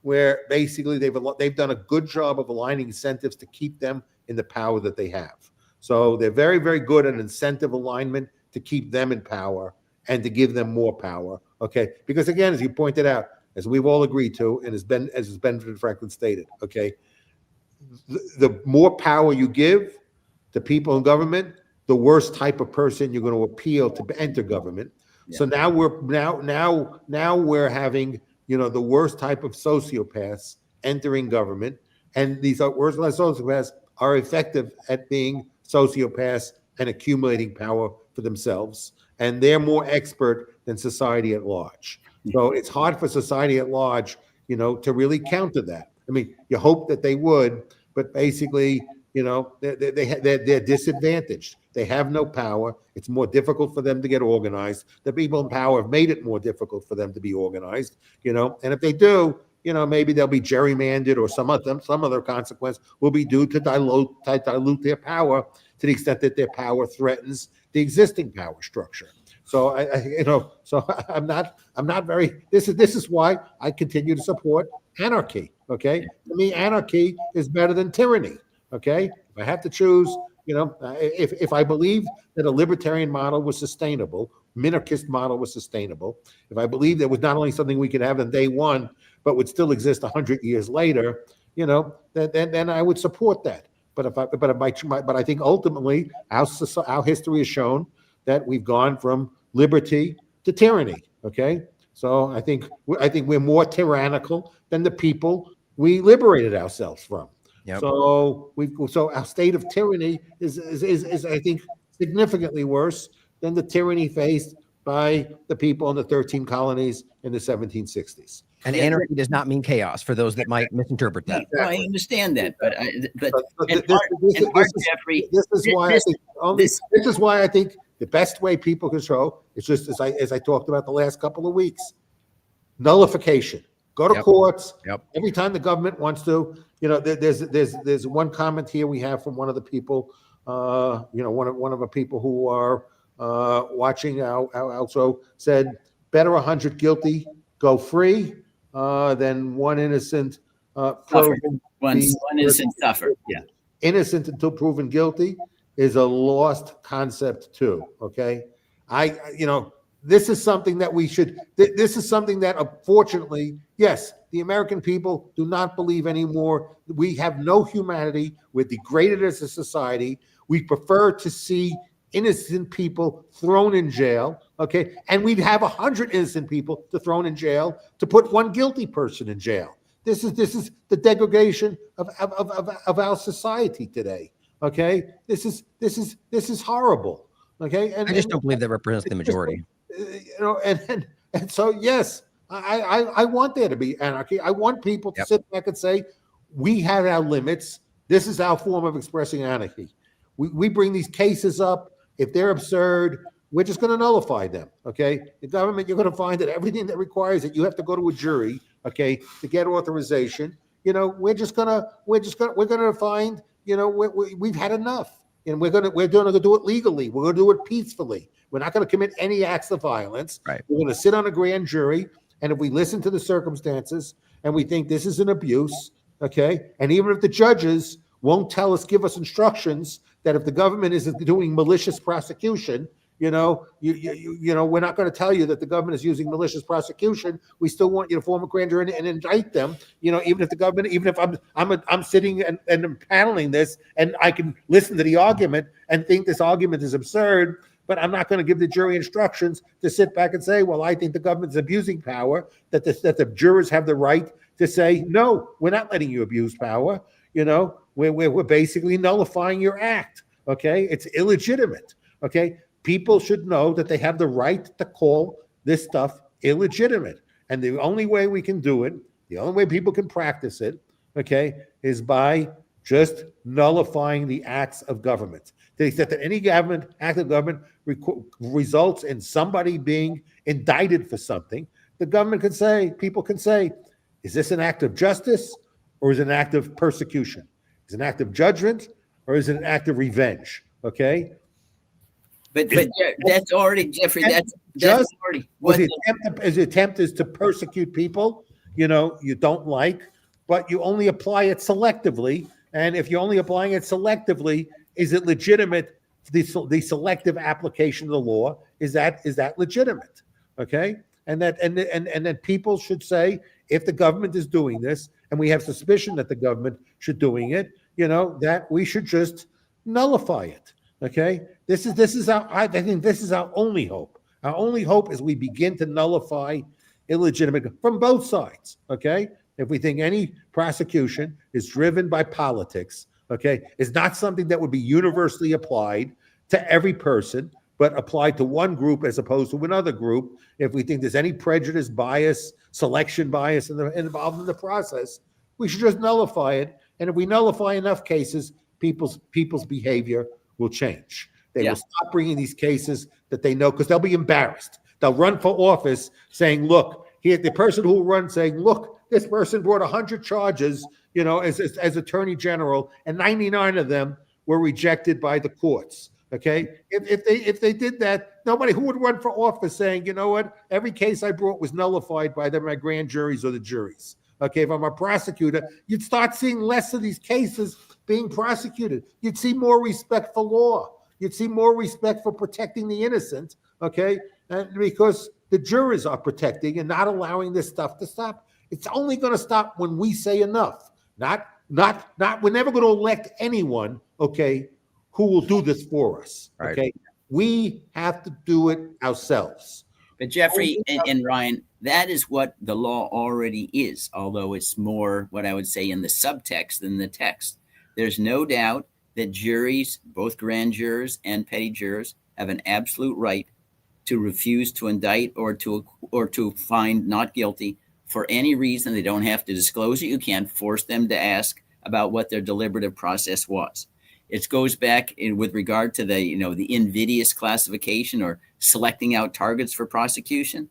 where basically they've done a good job of aligning incentives to keep them in the power that they have. So they're very, very good at incentive alignment to keep them in power and to give them more power. Okay, because again, as you pointed out, as we've all agreed to, and as Benjamin Franklin stated, okay, the more power you give to people in government, the worst type of person you're going to appeal to enter government. Yeah. So now we're having, the worst type of sociopaths entering government, and these worst sociopaths are effective at being sociopaths and accumulating power for themselves, and they're more expert than society at large. So it's hard for society at large, to really counter that. I mean, you hope that they would, but basically, they're disadvantaged. They have no power. It's more difficult for them to get organized. The people in power have made it more difficult for them to be organized, and if they do, maybe they'll be gerrymandered, or some other consequence will be due to dilute their power to the extent that their power threatens the existing power structure. So I'm not very. This is why I continue to support anarchy. Okay, to me, anarchy is better than tyranny. Okay, if I have to choose, if I believe that a libertarian model was sustainable, minarchist model was sustainable, if I believe that was not only something we could have on day one, but would still exist 100 years later, then I would support that. But I think ultimately our history has shown that we've gone from liberty to tyranny. Okay, so I think we're more tyrannical than the people we liberated ourselves from. Yep. So our state of tyranny is I think significantly worse than the tyranny faced by the people in the 13 colonies in the 1760s. And anarchy does not mean chaos for those that might misinterpret that. Exactly. I understand that, but Jeffrey, this is why I think the best way people control is just as I talked about the last couple of weeks, nullification. Go to courts. Yep. Every time the government wants to, there's one comment here we have from one of the people, one of the people who are watching also said, better 100 guilty go free than one innocent proven. One innocent suffer. Yeah. Innocent until proven guilty is a lost concept too. Okay. This is something that this is something that unfortunately, yes, the American people do not believe anymore. We have no humanity. We're degraded as a society. We prefer to see innocent people thrown in jail. Okay. And we'd have 100 innocent people thrown in jail to put one guilty person in jail. This is the degradation of our society today. Okay. This is horrible. Okay. I just don't believe that represents the majority. And so, yes, I want there to be anarchy. I want people to sit back and say, we have our limits. This is our form of expressing anarchy. We bring these cases up. If they're absurd, we're just going to nullify them. Okay. The government, you're going to find that everything that requires that you have to go to a jury, okay, to get authorization, we're going to find, we've had enough. And we're going to do it legally. We're going to do it peacefully. We're not going to commit any acts of violence. Right. We're going to sit on a grand jury. And if we listen to the circumstances and we think this is an abuse, okay, and even if the judges won't give us instructions that if the government is doing malicious prosecution, we're not going to tell you that the government is using malicious prosecution. We still want you to form a grand jury and indict them. Even if I'm sitting and paneling this, and I can listen to the argument and think this argument is absurd, but I'm not going to give the jury instructions to sit back and say, well, I think the government's abusing power. That the jurors have the right to say, no, we're not letting you abuse power. We're basically nullifying your act. Okay, it's illegitimate. Okay. People should know that they have the right to call this stuff illegitimate. And the only way we can do it, the only way people can practice it, okay, is by just nullifying the acts of government. To the extent that any act of government results in somebody being indicted for something, the government can say, people can say, is this an act of justice or is it an act of persecution? Is it an act of judgment or is it an act of revenge? Okay. But that's already, Jeffrey, that's already what the attempt is to persecute people, you don't like, but you only apply it selectively. And if you're only applying it selectively, is it legitimate? The selective application of the law, is that legitimate? Okay. And that people should say, if the government is doing this, and we have suspicion that the government should doing it, that we should just nullify it. Okay. I think this is our only hope. Our only hope is we begin to nullify illegitimate from both sides. Okay. If we think any prosecution is driven by politics, okay, it's not something that would be universally applied to every person, but applied to one group as opposed to another group. If we think there's any prejudice, bias, selection bias involved in the process, we should just nullify it. And if we nullify enough cases, people's behavior will change. They will stop bringing these cases that they know, because they'll be embarrassed. They'll run for office saying, look, here, the person who will run saying, look, this person brought 100 charges, as attorney general, and 99 of them were rejected by the courts. Okay. If they did that, nobody who would run for office saying, you know what, every case I brought was nullified by my grand juries or the juries. Okay. If I'm a prosecutor, you'd start seeing less of these cases being prosecuted. You'd see more respect for law. You'd see more respect for protecting the innocent. Okay. And because the jurors are protecting and not allowing this stuff to stop. It's only going to stop when we say enough. Not. We're never going to elect anyone, okay, who will do this for us. Okay, right. We have to do it ourselves. But Jeffrey and Ryan, that is what the law already is, although it's more what I would say in the subtext than the text. There's no doubt that juries, both grand jurors and petty jurors, have an absolute right to refuse to indict or to find not guilty for any reason. They don't have to disclose it. You can't force them to ask about what their deliberative process was. It goes back with regard to the invidious classification or selecting out targets for prosecution.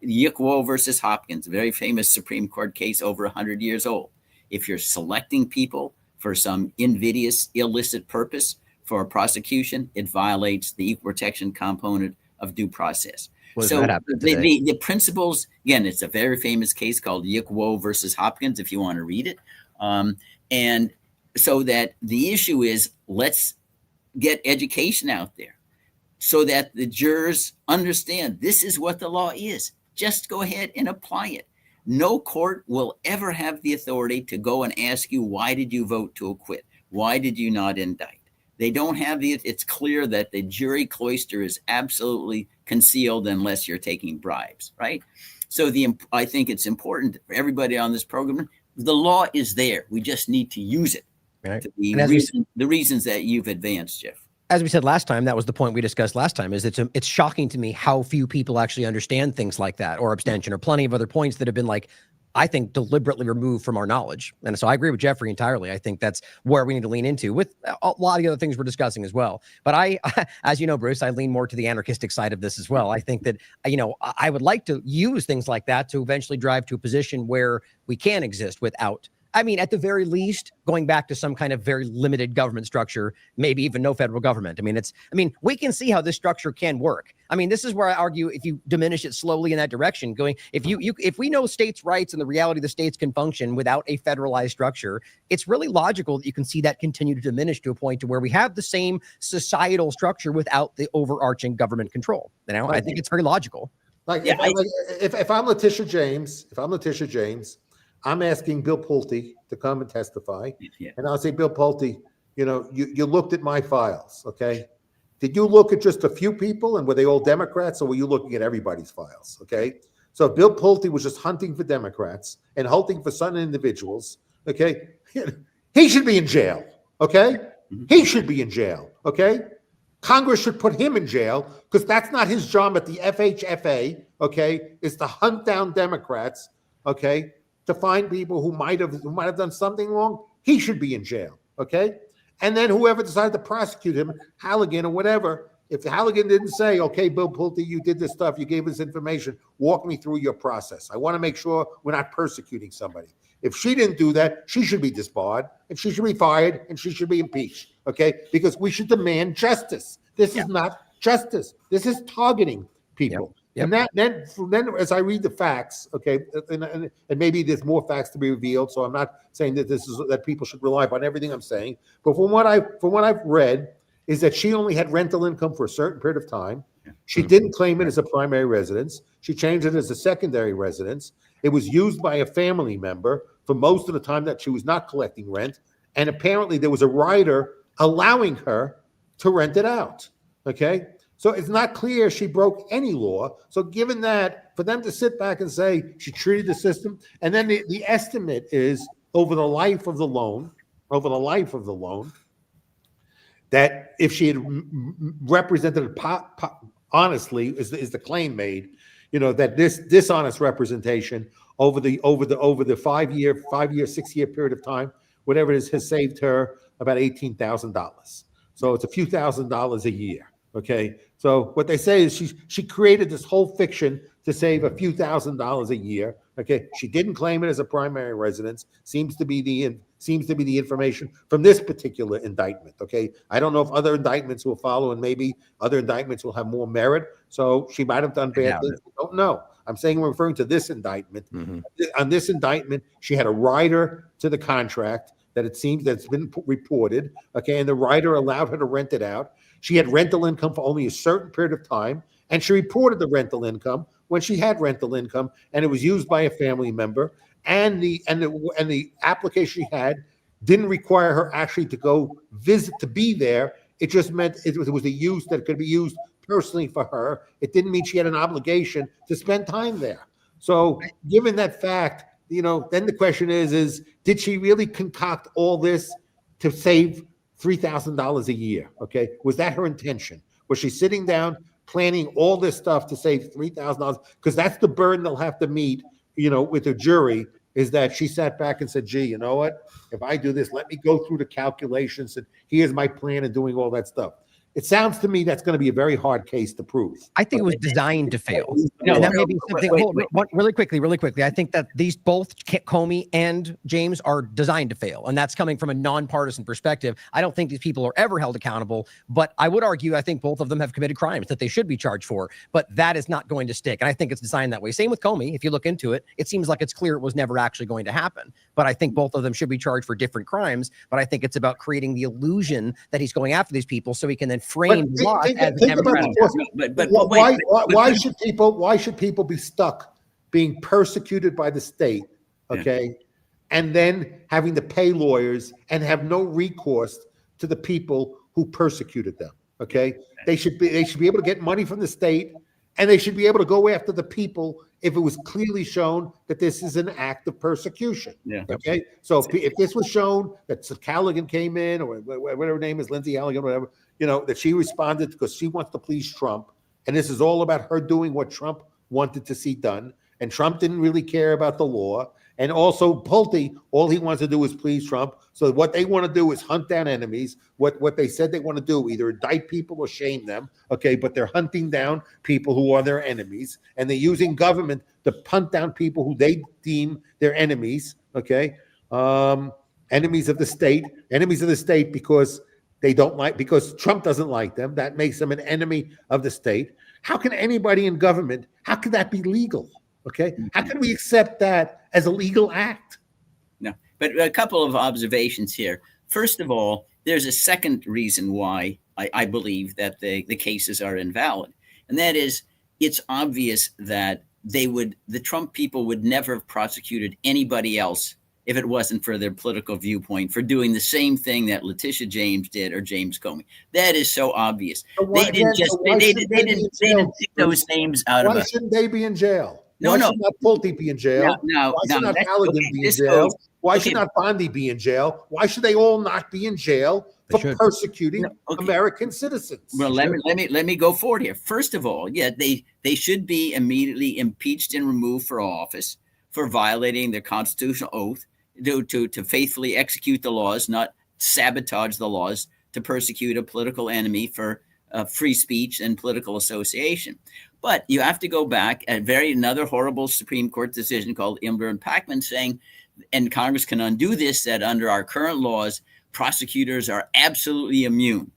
Yickwo versus Hopkins, a very famous Supreme Court case over 100 years old. If you're selecting people for some invidious, illicit purpose for a prosecution, it violates the equal protection component of due process. So the principles, again, it's a very famous case called Yickwo versus Hopkins, if you want to read it. And so that the issue is, let's get education out there so that the jurors understand this is what the law is. Just go ahead and apply it. No court will ever have the authority to go and ask you, why did you vote to acquit? Why did you not indict? They don't have it's clear that the jury cloister is absolutely concealed unless you're taking bribes, right? So I think it's important for everybody on this program. The law is there. We just need to use it. Right. The reasons that you've advanced, Jeff. As we said last time, that was the point we discussed last time, is it's shocking to me how few people actually understand things like that, or abstention, or plenty of other points that have been, like, I think, deliberately removed from our knowledge. And so I agree with Jeffrey entirely. I think that's where we need to lean into, with a lot of the other things we're discussing as well. But I as you know, Bruce, I lean more to the anarchistic side of this as well. I think that, I would like to use things like that to eventually drive to a position where we can exist without, at the very least, going back to some kind of very limited government structure, maybe even no federal government. We can see how this structure can work. This is where I argue, if you diminish it slowly in that direction, if we know states' rights and the reality the states can function without a federalized structure, it's really logical that you can see that continue to diminish to a point to where we have the same societal structure without the overarching government control. I think it's very logical. If I'm Letitia James, I'm asking Bill Pulte to come and testify. Yeah. And I'll say, Bill Pulte, you looked at my files, okay? Did you look at just a few people, and were they all Democrats, or were you looking at everybody's files, okay? So if Bill Pulte was just hunting for Democrats and hunting for certain individuals, okay, he should be in jail, okay? He should be in jail, okay? Congress should put him in jail, because that's not his job at the FHFA, okay? Is to hunt down Democrats, okay? To find people who might have done something wrong. He should be in jail, okay? And then whoever decided to prosecute him, Halligan or whatever, if Halligan didn't say, okay, Bill Pulte, you did this stuff, you gave us information, walk me through your process. I want to make sure we're not persecuting somebody. If she didn't do that, she should be disbarred, and she should be fired, and she should be impeached, okay? Because we should demand justice. This is not justice. This is targeting people. Yep. And then as I read the facts, okay, and maybe there's more facts to be revealed, so I'm not saying that that people should rely upon everything I'm saying, but from what I've read is that she only had rental income for a certain period of time. She didn't claim it as a primary residence. She changed it as a secondary residence. It was used by a family member for most of the time that she was not collecting rent, and apparently there was a rider allowing her to rent it out, okay? So it's not clear she broke any law. So given that, for them to sit back and say she treated the system, and then the estimate is over the life of the loan, that if she had represented honestly, is the claim made, that this dishonest representation over the 6-year period of time, whatever it is, has saved her about $18,000. So it's a few $1,000s a year. Okay, so what they say is she created this whole fiction to save a few $1,000s a year. Okay, she didn't claim it as a primary residence. Seems to be the information from this particular indictment. Okay, I don't know if other indictments will follow, and maybe other indictments will have more merit. So she might have done bad things. I don't know. I'm saying we're referring to this indictment. On this indictment, she had a rider to the contract that it seems that's been reported. Okay, and the rider allowed her to rent it out. She had rental income for only a certain period of time, and she reported the rental income when she had rental income, and it was used by a family member. And the application she had didn't require her actually to go visit to be there. It just meant it was a use that could be used personally for her. It didn't mean she had an obligation to spend time there. So, given that fact, then the question is did she really concoct all this to save $3,000 a year? Okay, was that her intention? Was she sitting down planning all this stuff to save $3,000? Because that's the burden they'll have to meet, with the jury, is that she sat back and said, gee, you know what? If I do this, let me go through the calculations, and here's my plan of doing all that stuff. It sounds to me that's going to be a very hard case to prove. I think it was designed to fail. No, And that no, may be something. Really quickly. I think that these both Comey and James are designed to fail, and that's coming from a nonpartisan perspective. I don't think these people are ever held accountable, but I would argue I think both of them have committed crimes that they should be charged for. But that is not going to stick, and I think it's designed that way. Same with Comey. If you look into it, it seems like it's clear it was never actually going to happen. But I think both of them should be charged for different crimes. But I think it's about creating the illusion that he's going after these people, so he can then frame the law as a Democrat. Why should people be stuck being persecuted by the state, okay, and then having to pay lawyers and have no recourse to the people who persecuted them? Okay, they should be able to get money from the state, and they should be able to go after the people if it was clearly shown that this is an act of persecution. Yeah. Okay. So if this was shown that Callaghan came in, or whatever her name is, Lindsay Halligan, whatever, that she responded because she wants to please Trump, and this is all about her doing what Trump wanted to see done, and Trump didn't really care about the law. And also Pulte, all he wants to do is please Trump. So what they want to do is hunt down enemies. What they said they want to do, either indict people or shame them. Okay, but they're hunting down people who are their enemies, and they're using government to hunt down people who they deem their enemies. Okay, enemies of the state because because Trump doesn't like them. That makes them an enemy of the state. How can anybody in government? How can that be legal? Okay, how can we accept that as a legal act? No, but a couple of observations here. First of all, there's a second reason why I believe that the cases are invalid, and that is it's obvious that the Trump people would never have prosecuted anybody else if it wasn't for their political viewpoint, for doing the same thing that Letitia James did or James Comey. That is so obvious. They didn't pick those names out of it. Why shouldn't they be in jail? Why should not Pulte be in jail? Why should not Halligan be in jail? Why should not Bondi be in jail? Why should they all not be in jail for persecuting American citizens? Well, let me go forward here. First of all, they should be immediately impeached and removed from office for violating their constitutional oath to faithfully execute the laws, not sabotage the laws to persecute a political enemy for free speech and political association. But you have to go back at another horrible Supreme Court decision called Imber and Packman saying, and Congress can undo this, that under our current laws, prosecutors are absolutely immune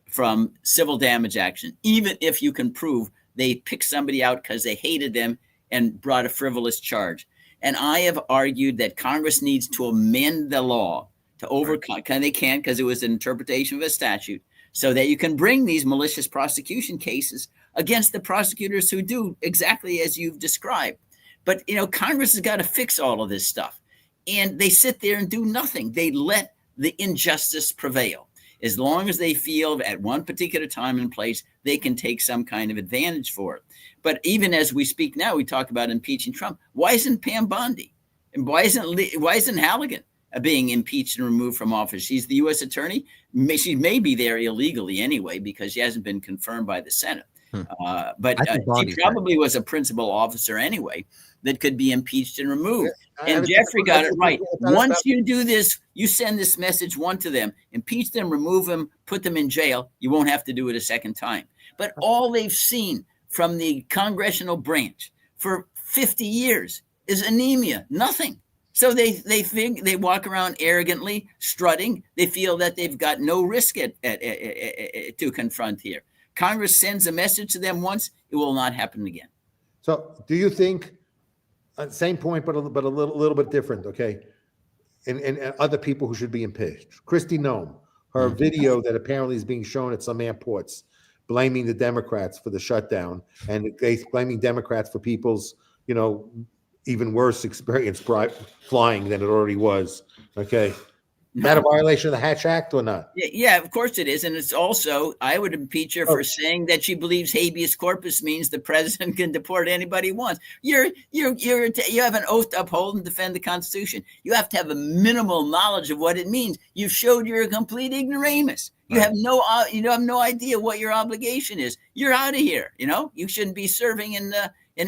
from civil damage action, even if you can prove they picked somebody out because they hated them and brought a frivolous charge. And I have argued that Congress needs to amend the law to overcome, they can't because it was an interpretation of a statute, so that you can bring these malicious prosecution cases against the prosecutors who do exactly as you've described. But, Congress has got to fix all of this stuff. And they sit there and do nothing. They let the injustice prevail. As long as they feel at one particular time and place, they can take some kind of advantage for it. But even as we speak now, we talk about impeaching Trump. Why isn't Pam Bondi? And why isn't Halligan being impeached and removed from office? She's the U.S. attorney. She may be there illegally anyway because she hasn't been confirmed by the Senate. But she probably was a principal officer anyway that could be impeached and removed. And Jeffrey got it right. Once you do this, you send this message to them, impeach them, remove them, put them in jail. You won't have to do it a second time. But all they've seen from the congressional branch for 50 years is anemia, nothing. So they walk around arrogantly, strutting. They feel that they've got no risk to confront here. Congress sends a message to them once, it will not happen again. So do you think, same point, but a little bit different, okay? And other people who should be impeached. Kristi Noem, her video that apparently is being shown at some airports, blaming the Democrats for the shutdown and blaming Democrats for people's, even worse experience flying than it already was, okay? Is that a violation of the Hatch Act or not? Yeah, of course it is. And it's also, I would impeach her for saying that she believes habeas corpus means the president can deport anybody he wants. You have an oath to uphold and defend the Constitution. You have to have a minimal knowledge of what it means. You've showed you're a complete ignoramus. You have no idea what your obligation is. You're out of here. You shouldn't be serving in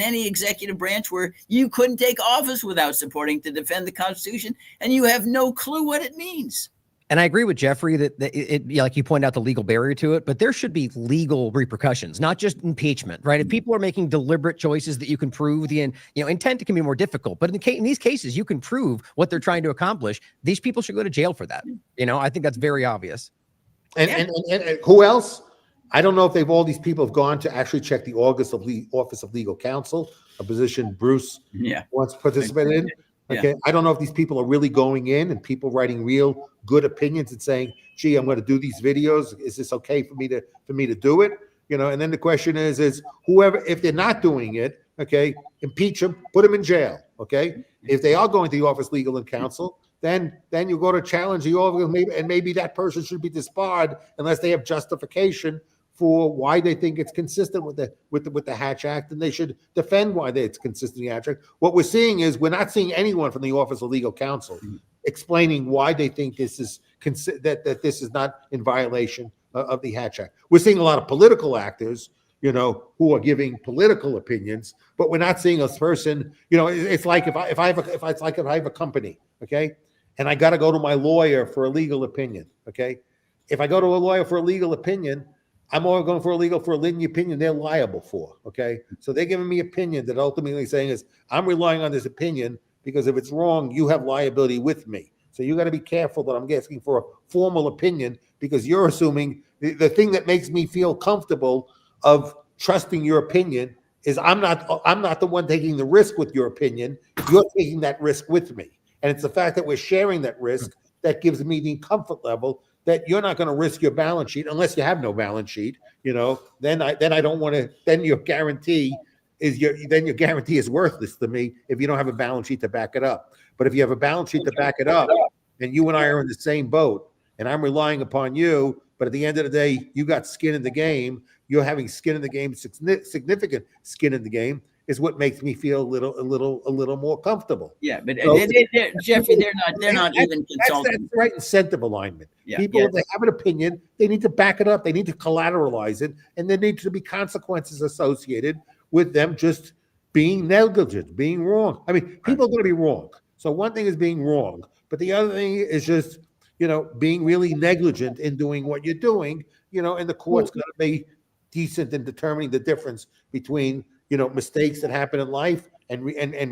any executive branch where you couldn't take office without supporting to defend the Constitution, and you have no clue what it means. And I agree with Jeffrey that like you point out the legal barrier to it, but there should be legal repercussions, not just impeachment, right? If people are making deliberate choices that you can prove, intent can be more difficult. But in these cases, you can prove what they're trying to accomplish. These people should go to jail for that. I think that's very obvious. And who else? I don't know if all these people have gone to actually check the Office of Legal Counsel, a position Bruce once participated in. Okay. Yeah. I don't know if these people are really going in and people writing real good opinions and saying, gee, I'm going to do these videos. Is this okay for me to do it? And then the question is whoever, if they're not doing it, okay, impeach them, put them in jail. Okay. If they are going to the Office of Legal and Counsel, then you go to challenge the office, and maybe that person should be disbarred unless they have justification for why they think it's consistent with the Hatch Act, and they should defend why it's consistent with the Hatch Act. What we're seeing is we're not seeing anyone from the Office of Legal Counsel explaining why they think this is that this is not in violation of the Hatch Act. We're seeing a lot of political actors, who are giving political opinions, but we're not seeing a person. It's like if I have a company, okay, and I got to go to my lawyer for a legal opinion, okay. If I go to a lawyer for a legal opinion, I'm only going for a legal opinion they're liable for, okay? So they're giving me opinion that ultimately saying is, I'm relying on this opinion because if it's wrong, you have liability with me. So you got to be careful that I'm asking for a formal opinion because you're assuming the thing that makes me feel comfortable of trusting your opinion is I'm not the one taking the risk with your opinion. You're taking that risk with me. And it's the fact that we're sharing that risk that gives me the comfort level that you're not going to risk your balance sheet unless you have no balance sheet, then I don't want to, then your guarantee is worthless to me if you don't have a balance sheet to back it up. But if you have a balance sheet to back it up and you and I are in the same boat and I'm relying upon you, but at the end of the day, you got skin in the game, you're having skin in the game, significant skin in the game, is what makes me feel a little more comfortable. Yeah, but Jeffrey, they're not even consulting. That's the right incentive alignment. People, if they have an opinion, they need to back it up. They need to collateralize it, and there need to be consequences associated with them just being negligent, being wrong. I mean, people are going to be wrong. So one thing is being wrong, but the other thing is just being really negligent in doing what you're doing. And the court's going to be decent in determining the difference between mistakes that happen in life and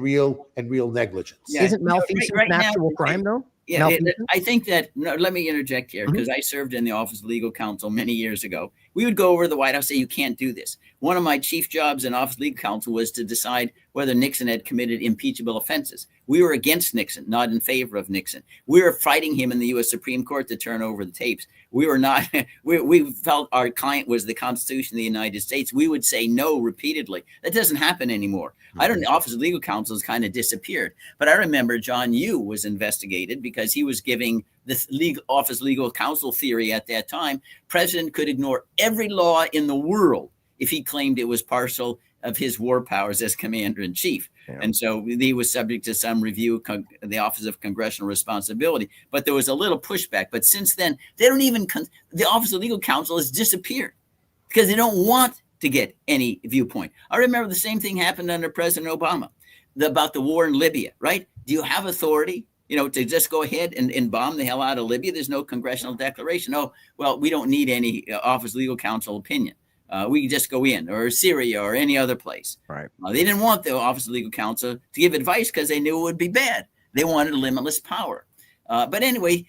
real negligence. Yeah. Isn't malfeasance an actual crime though? Yeah, I think that, let me interject here because I served in the Office of Legal Counsel many years ago. We would go over to the White House and say, you can't do this. One of my chief jobs in Office of Legal Counsel was to decide whether Nixon had committed impeachable offenses. We were against Nixon, not in favor of Nixon. We were fighting him in the U.S. Supreme Court to turn over the tapes. We were not, we felt our client was the Constitution of the United States. We would say no repeatedly. That doesn't happen anymore. The Office of Legal Counsel has kind of disappeared. But I remember John Yoo was investigated because he was giving the Office of Legal Counsel theory at that time. President could ignore every law in the world if he claimed it was partial of his war powers as commander-in-chief. Yeah. And so he was subject to some review, the Office of Congressional Responsibility. But there was a little pushback. But since then, they don't even, the Office of Legal Counsel has disappeared because they don't want to get any viewpoint. I remember the same thing happened under President Obama about the war in Libya, right? Do you have authority, to just go ahead and bomb the hell out of Libya? There's no congressional declaration. Oh, well, we don't need any Office of Legal Counsel opinion. We can just go in, or Syria or any other place. Right. They didn't want the Office of Legal Counsel to give advice because they knew it would be bad. They wanted limitless power. But anyway,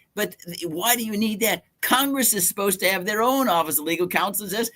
why do you need that? Congress is supposed to have their own Office of Legal Counsel. Says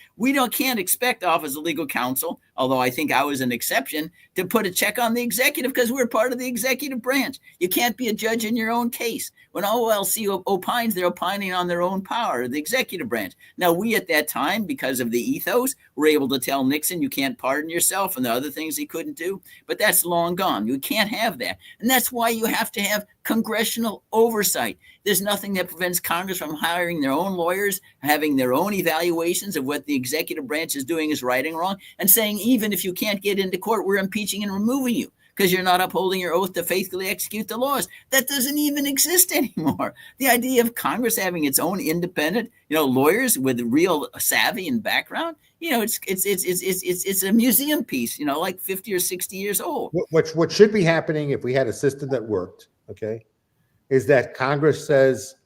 can't expect Office of Legal Counsel, although I think I was an exception, to put a check on the executive because we're part of the executive branch. You can't be a judge in your own case. When OLC opines, they're opining on their own power, the executive branch. Now, we at that time, because of the ethos, were able to tell Nixon you can't pardon yourself and the other things he couldn't do. But that's long gone. You can't have that. And that's why you have to have congressional oversight. There's nothing that prevents Congress from hiring their own lawyers, having their own evaluations of what the executive branch is doing is right and wrong, and saying, even if you can't get into court, we're impeaching and removing you because you're not upholding your oath to faithfully execute the laws. That doesn't even exist anymore. The idea of Congress having its own independent, lawyers with real savvy and background, it's a museum piece, like 50 or 60 years old. What should be happening if we had a system that worked, okay, is that Congress says,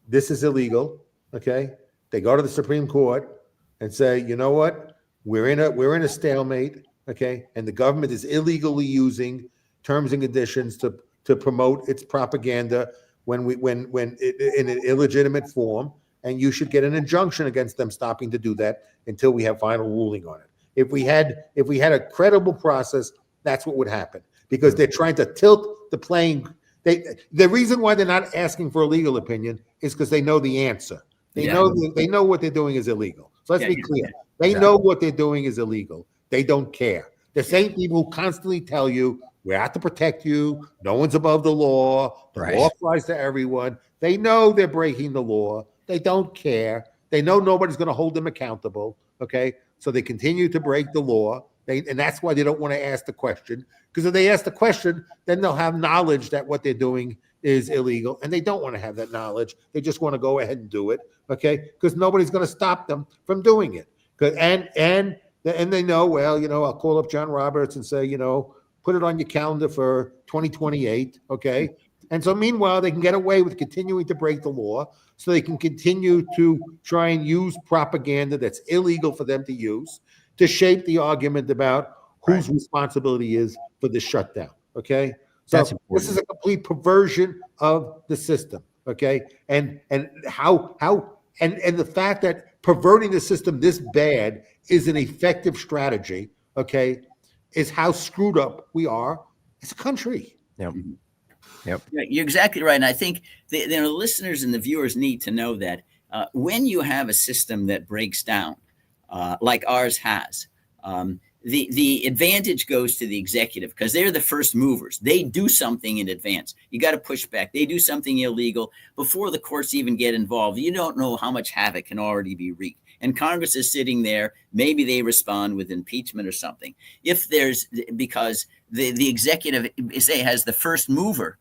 this is illegal, okay? They go to the Supreme Court and say, you know what? We're in a stalemate, okay? And the government is illegally using terms and conditions to promote its propaganda when in an illegitimate form, and you should get an injunction against them stopping to do that until we have final ruling on it. If we had a credible process, that's what would happen, because they're trying to tilt the playing. The reason why they're not asking for a legal opinion is because they know the answer. They know what they're doing is illegal. So let's be clear. They know what they're doing is illegal. They don't care. The same people who constantly tell you, we're out to protect you. No one's above the law. The law applies to everyone. They know they're breaking the law. They don't care. They know nobody's going to hold them accountable. Okay. So they continue to break the law. And that's why they don't want to ask the question. Because if they ask the question, then they'll have knowledge that what they're doing is illegal. And they don't want to have that knowledge. They just want to go ahead and do it. Okay. Because nobody's going to stop them from doing it. And they know, well, I'll call up John Roberts and say, put it on your calendar for 2028. Okay. And so meanwhile, they can get away with continuing to break the law, so they can continue to try and use propaganda that's illegal for them to use to shape the argument about whose responsibility is for the shutdown. Okay. So this is a complete perversion of the system. Okay. And the fact that perverting the system this bad is an effective strategy, okay, is how screwed up we are as a country. Yep. Yeah, you're exactly right. And I think the listeners and the viewers need to know that when you have a system that breaks down, like ours has, the advantage goes to the executive, because they're the first movers. They do something in advance. You got to push back. They do something illegal before the courts even get involved. You don't know how much havoc can already be wreaked. And Congress is sitting there. Maybe they respond with impeachment or something. Because the executive, say, has the first mover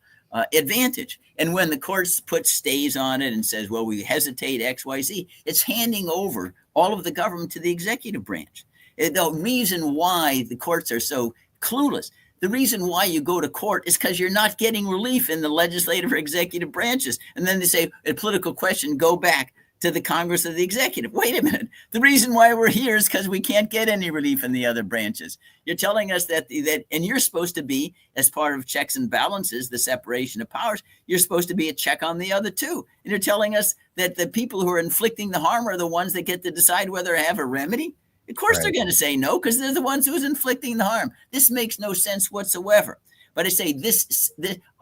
advantage. And when the courts put stays on it and says, well, we hesitate X, Y, Z, it's handing over all of the government to the executive branch. The reason why the courts are so clueless, the reason why you go to court is because you're not getting relief in the legislative or executive branches. And then they say, a political question, go back to the Congress or the executive. Wait a minute. The reason why we're here is because we can't get any relief in the other branches. You're telling us that, and you're supposed to be, as part of checks and balances, the separation of powers, you're supposed to be a check on the other two. And you're telling us that the people who are inflicting the harm are the ones that get to decide whether to have a remedy? Of course they're going to say no, because they're the ones who's inflicting the harm. This makes no sense whatsoever. But I say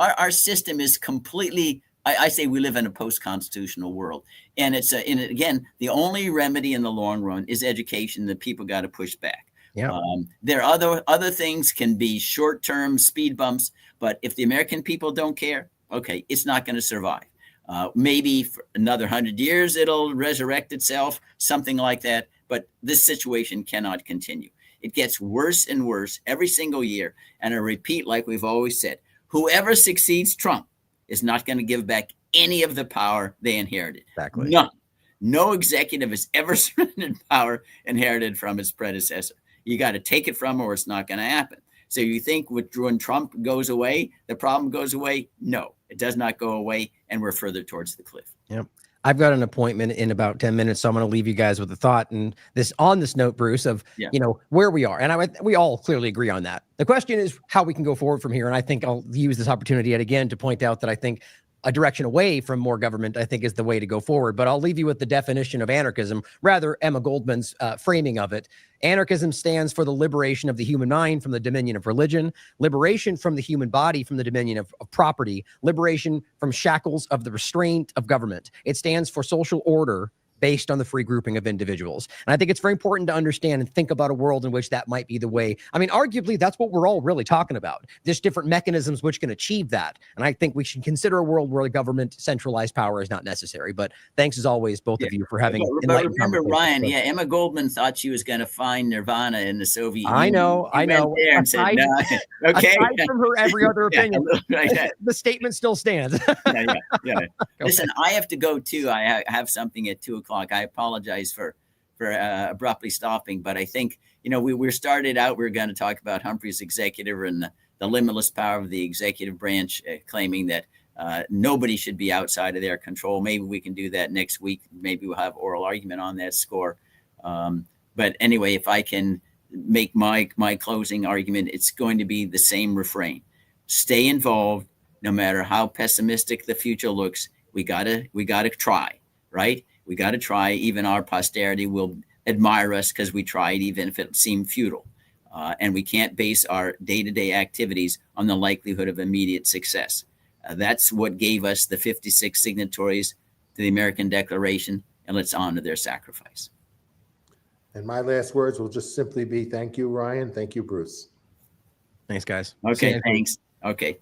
our system is completely, I say we live in a post-constitutional world. And again, the only remedy in the long run is education that people got to push back. Yeah. There are other things can be short-term speed bumps, but if the American people don't care, okay, it's not going to survive. Maybe for another 100 years, it'll resurrect itself, something like that. But this situation cannot continue. It gets worse and worse every single year. And I repeat, like we've always said, whoever succeeds Trump is not going to give back any of the power they inherited. Exactly. None. No executive has ever surrendered power inherited from his predecessor. You got to take it from him or it's not going to happen. So you think when Trump goes away, the problem goes away? No, it does not go away. And we're further towards the cliff. Yep. I've got an appointment in about 10 minutes, so I'm going to leave you guys with a thought. And on this note, Bruce, of where we are, and we all clearly agree on that. The question is how we can go forward from here. And I think I'll use this opportunity yet again to point out that I think a direction away from more government, I think, is the way to go forward. But I'll leave you with the definition of anarchism, rather Emma Goldman's framing of it. Anarchism stands for the liberation of the human mind from the dominion of religion, liberation from the human body from the dominion of property, liberation from shackles of the restraint of government. It stands for social order based on the free grouping of individuals. And I think it's very important to understand and think about a world in which that might be the way. I mean, arguably, that's what we're all really talking about. There's different mechanisms which can achieve that. And I think we should consider a world where the government centralized power is not necessary. But thanks as always, both of you, for having enlightened remember, Ryan, Emma Goldman thought she was going to find Nirvana in the Soviet Union. I know. There and said, no. Okay. Aside from her every other opinion, the statement still stands. Yeah. Listen, I have to go too. I have something at 2:00. I apologize for abruptly stopping, but I think, we started out, we were going to talk about Humphrey's executive and the limitless power of the executive branch, claiming that Nobody should be outside of their control. Maybe we can do that next week. Maybe we'll have oral argument on that score. But anyway, if I can make my closing argument, it's going to be the same refrain. Stay involved, no matter how pessimistic the future looks. We gotta try, right? We gotta try. Even our posterity will admire us because we tried, even if it seemed futile. And we can't base our day-to-day activities on the likelihood of immediate success. That's what gave us the 56 signatories to the American Declaration, and let's honor their sacrifice. And my last words will just simply be thank you, Ryan. Thank you, Bruce. Thanks, guys. Okay, thanks. Okay.